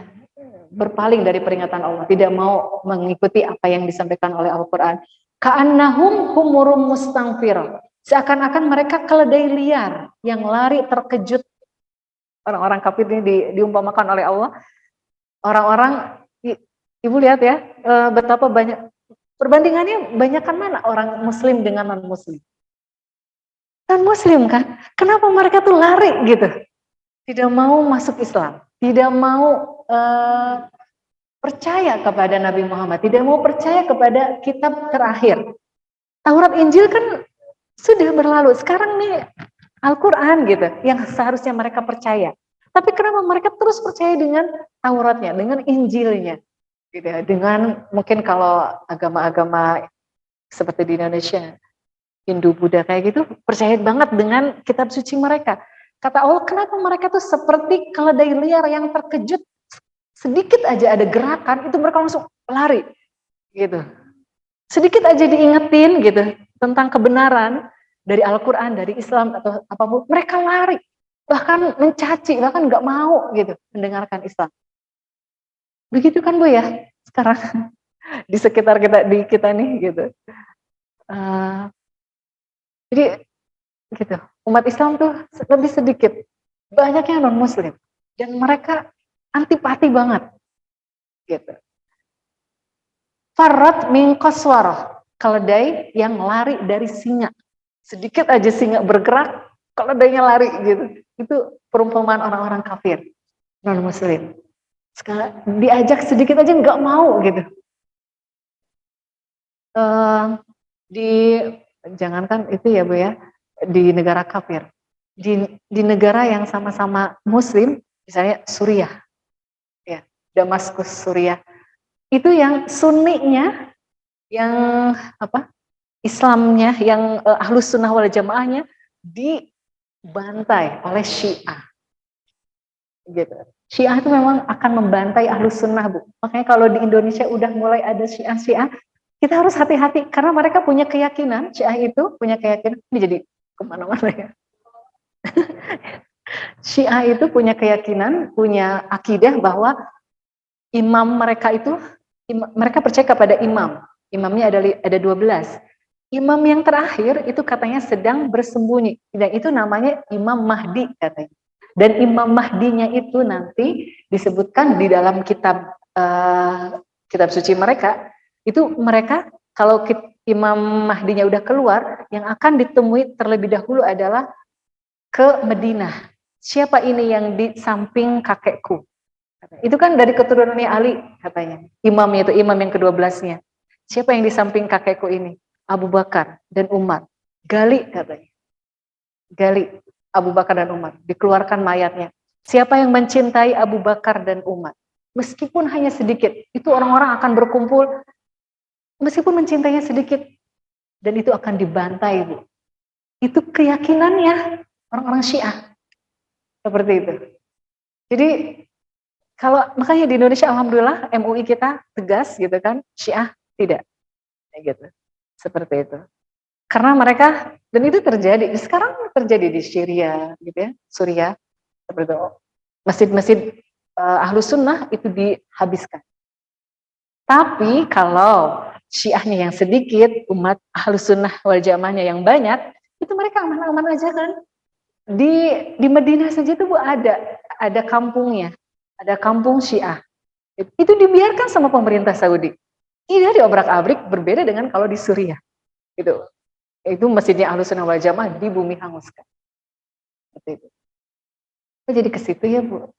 berpaling dari peringatan Allah, tidak mau mengikuti apa yang disampaikan oleh Al-Quran. Ka'annahum humurum mustangfir, seakan-akan mereka keledai liar yang lari terkejut. Orang-orang kafir ini diumpamakan oleh Allah. Orang-orang, ibu lihat ya, betapa banyak, perbandingannya banyakkan mana orang muslim dengan non-muslim. Non-muslim kan, kenapa mereka tuh lari gitu, tidak mau masuk Islam, tidak mau percaya kepada Nabi Muhammad, tidak mau percaya kepada kitab terakhir. Taurat Injil kan sudah berlalu, sekarang nih Al-Quran gitu, yang seharusnya mereka percaya. Tapi kenapa mereka terus percaya dengan Tauratnya, dengan Injilnya, gitu ya, dengan mungkin kalau agama-agama seperti di Indonesia, Hindu, Buddha kayak gitu, percaya banget dengan kitab suci mereka. Kata Allah, kenapa mereka tuh seperti keledai liar yang terkejut, sedikit aja ada gerakan, itu mereka langsung lari, gitu. Sedikit aja diingetin gitu tentang kebenaran dari Al-Quran, dari Islam atau apapun, mereka lari, bahkan mencaci, bahkan nggak mau gitu mendengarkan Islam. Begitu kan Bu ya sekarang di sekitar kita nih gitu. Jadi gitu, umat Islam tuh lebih sedikit, banyaknya non Muslim dan mereka antipati banget, gitu. Farrat min qaswarah, keledai yang lari dari singa. Sedikit aja singa bergerak, keledainya lari gitu. Itu perumpamaan orang-orang kafir, non muslim. Sekarang diajak sedikit aja nggak mau gitu. Di jangankan itu ya Bu ya, di negara kafir, di negara yang sama-sama Muslim, misalnya Suriah, ya Damaskus Suriah, itu yang Sunninya, yang apa Islamnya, yang Ahlus Sunnah wal Jamaahnya dibantai oleh Syiah, gitu. Syiah itu memang akan membantai Ahlus Sunnah Bu. Makanya kalau di Indonesia udah mulai ada Syiah-Syiah, kita harus hati-hati karena mereka punya keyakinan, Syiah itu punya keyakinan, ini jadi kemana-mana ya. Syiah itu punya keyakinan, punya akidah bahwa imam mereka itu, mereka percaya kepada imam. Imamnya ada 12. Imam yang terakhir itu katanya sedang bersembunyi. Dan itu namanya Imam Mahdi katanya. Dan Imam Mahdinya itu nanti disebutkan di dalam kitab kitab suci mereka. Itu mereka kalau Imam Mahdinya udah keluar, yang akan ditemui terlebih dahulu adalah ke Madinah. Siapa ini yang di samping kakekku? Itu kan dari keturunannya Ali katanya. Imamnya itu imam yang ke-12-nya. Siapa yang di samping kakekku ini? Abu Bakar dan Umar. Gali katanya. Gali Abu Bakar dan Umar. Dikeluarkan mayatnya. Siapa yang mencintai Abu Bakar dan Umar? Meskipun hanya sedikit, itu orang-orang akan berkumpul meskipun mencintainya sedikit, dan itu akan dibantai, Bu. Itu keyakinannya orang-orang Syiah. Seperti itu. Jadi kalau makanya di Indonesia alhamdulillah MUI kita tegas gitu kan, Syiah tidak. Gitu. Seperti itu. Karena mereka, dan itu terjadi, sekarang terjadi di Syria gitu ya, Suriah, seperti itu. Masjid-masjid Ahlus Sunnah itu dihabiskan. Tapi kalau Syiahnya yang sedikit, umat Ahlus Sunnah wal Jamaahnya yang banyak, itu mereka aman-aman aja kan. Di Madinah saja itu Bu ada kampungnya, ada kampung Syiah. Itu dibiarkan sama pemerintah Saudi. Tidak diobrak-abrik, berbeda dengan kalau di Suriah. Itu masjidnya Ahlus Sunnah wal Jamaah di bumi hanguskan. Seperti itu. Jadi ke situ ya Bu.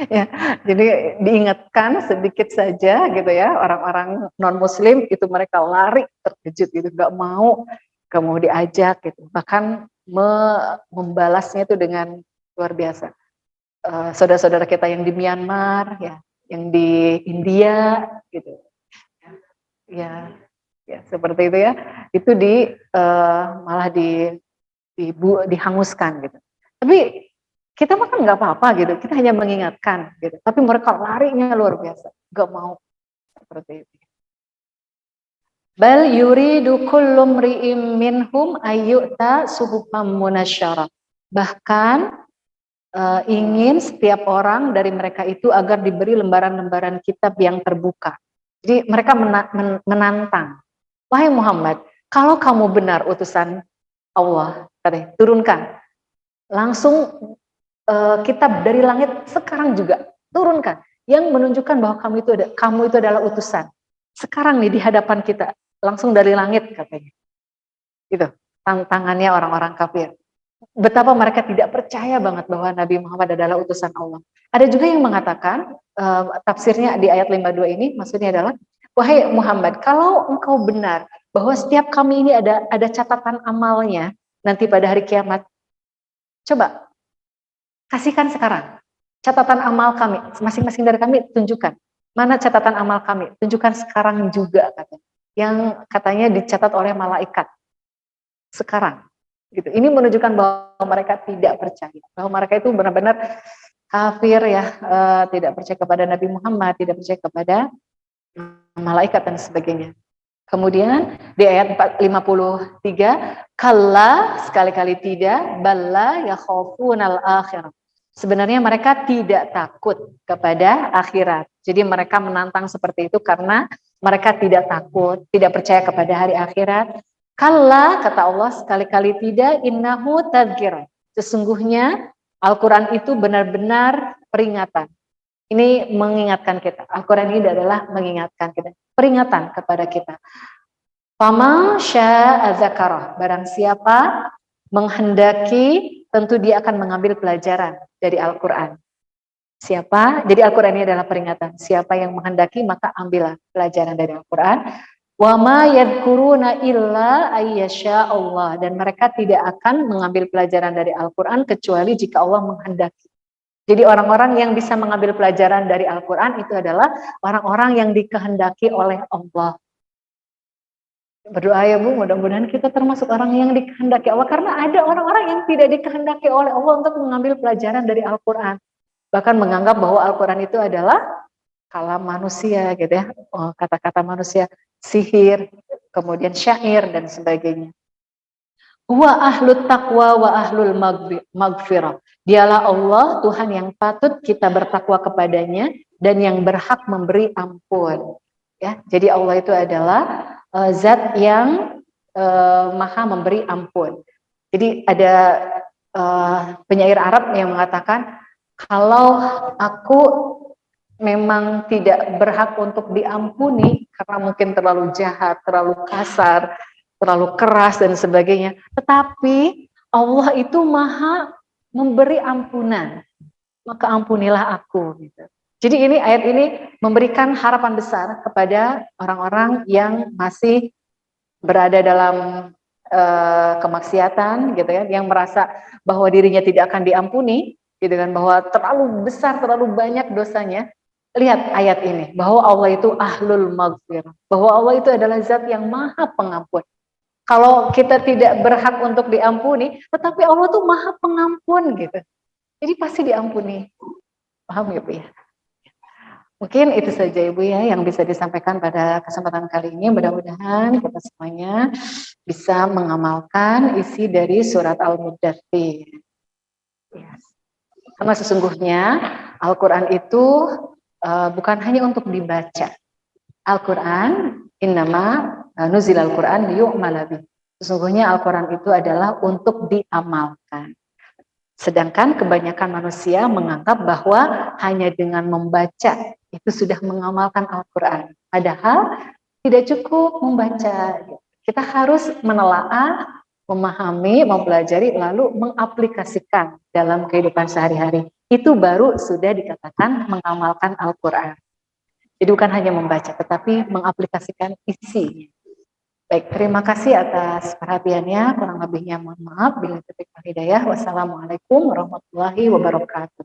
Ya, jadi diingatkan sedikit saja gitu ya, orang-orang non Muslim itu mereka lari terkejut gitu, nggak mau diajak gitu, bahkan membalasnya itu dengan luar biasa. Saudara-saudara kita yang di Myanmar ya, yang di India gitu, ya seperti itu ya, itu malah dihanguskan gitu. Tapi kita mah kan nggak apa-apa gitu, kita hanya mengingatkan gitu. Tapi mereka larinya luar biasa, nggak mau seperti itu. Bal yuridu kullu mri'im minhum ayyuta suhufam munasyarah. Bahkan ingin setiap orang dari mereka itu agar diberi lembaran-lembaran kitab yang terbuka. Jadi mereka menantang, wahai Muhammad, kalau kamu benar utusan Allah, turunkan langsung kitab dari langit sekarang juga, turunkan yang menunjukkan bahwa kamu itu adalah utusan. Sekarang nih di hadapan kita, langsung dari langit katanya. Itu tantangannya orang-orang kafir. Betapa mereka tidak percaya banget bahwa Nabi Muhammad adalah utusan Allah. Ada juga yang mengatakan, tafsirnya di ayat 52 ini, maksudnya adalah, wahai Muhammad, kalau engkau benar bahwa setiap kami ini ada catatan amalnya nanti pada hari kiamat, coba kasihkan sekarang catatan amal kami, masing-masing dari kami tunjukkan. Mana catatan amal kami? Tunjukkan sekarang juga katanya. Yang katanya dicatat oleh malaikat. Sekarang. Gitu. Ini menunjukkan bahwa mereka tidak percaya. Bahwa mereka itu benar-benar kafir ya, tidak percaya kepada Nabi Muhammad, tidak percaya kepada malaikat dan sebagainya. Kemudian di ayat 53, kalla sekali-kali tidak, balla yakhafunal akhirah. Sebenarnya mereka tidak takut kepada akhirat. Jadi mereka menantang seperti itu karena mereka tidak takut, tidak percaya kepada hari akhirat. Kalla, kata Allah, sekali-kali tidak, innahu tadzkirah. Sesungguhnya Al-Quran itu benar-benar peringatan. Ini mengingatkan kita. Al-Quran ini adalah mengingatkan kita. Peringatan kepada kita. Faman syaa dzakarah. Barang siapa menghendaki, tentu dia akan mengambil pelajaran dari Al-Quran. Siapa? Jadi Al-Quran ini adalah peringatan. Siapa yang menghendaki maka ambillah pelajaran dari Al-Quran. Wa ma yadhkuruna illa ayyasha Allah, dan mereka tidak akan mengambil pelajaran dari Al-Quran kecuali jika Allah menghendaki. Jadi orang-orang yang bisa mengambil pelajaran dari Al-Quran itu adalah orang-orang yang dikehendaki oleh Allah. Berdoa ya Bu, mudah-mudahan kita termasuk orang yang dikehendaki Allah, karena ada orang-orang yang tidak dikehendaki oleh Allah untuk mengambil pelajaran dari Al-Quran. Bahkan menganggap bahwa Al-Quran itu adalah kalam manusia gitu ya, kata-kata manusia, sihir, kemudian syair dan sebagainya. Wa ahlut taqwa wa ahlul magfirah. Dialah Allah, Tuhan yang patut kita bertakwa kepadanya dan yang berhak memberi ampun. Ya, jadi Allah itu adalah zat yang maha memberi ampun. Jadi ada penyair Arab yang mengatakan, kalau aku memang tidak berhak untuk diampuni karena mungkin terlalu jahat, terlalu kasar, terlalu keras dan sebagainya, tetapi Allah itu maha memberi ampunan, maka ampunilah aku gitu. Jadi ini ayat ini memberikan harapan besar kepada orang-orang yang masih berada dalam kemaksiatan gitu ya, yang merasa bahwa dirinya tidak akan diampuni gitu kan, bahwa terlalu besar, terlalu banyak dosanya. Lihat ayat ini, bahwa Allah itu ahlul maghfirah, bahwa Allah itu adalah zat yang maha pengampun. Kalau kita tidak berhak untuk diampuni, tetapi Allah tuh maha pengampun gitu. Jadi pasti diampuni. Paham ya Bu ya? Mungkin itu saja Ibu ya yang bisa disampaikan pada kesempatan kali ini. Mudah-mudahan kita semuanya bisa mengamalkan isi dari surat Al-Muddathir. Ya. Karena sesungguhnya Al-Quran itu bukan hanya untuk dibaca. Al-Quran innama nuzil Al-Quran liyu'mala bih. Sesungguhnya Al-Quran itu adalah untuk diamalkan. Sedangkan kebanyakan manusia menganggap bahwa hanya dengan membaca itu sudah mengamalkan Al-Quran. Padahal tidak cukup membaca. Kita harus menelaah, memahami, mempelajari, lalu mengaplikasikan dalam kehidupan sehari-hari. Itu baru sudah dikatakan mengamalkan Al-Quran. Jadi bukan hanya membaca, tetapi mengaplikasikan isinya. Baik, terima kasih atas perhatiannya. Kurang lebihnya mohon maaf. Bila taufiq wal hidayah. Wassalamualaikum warahmatullahi wabarakatuh.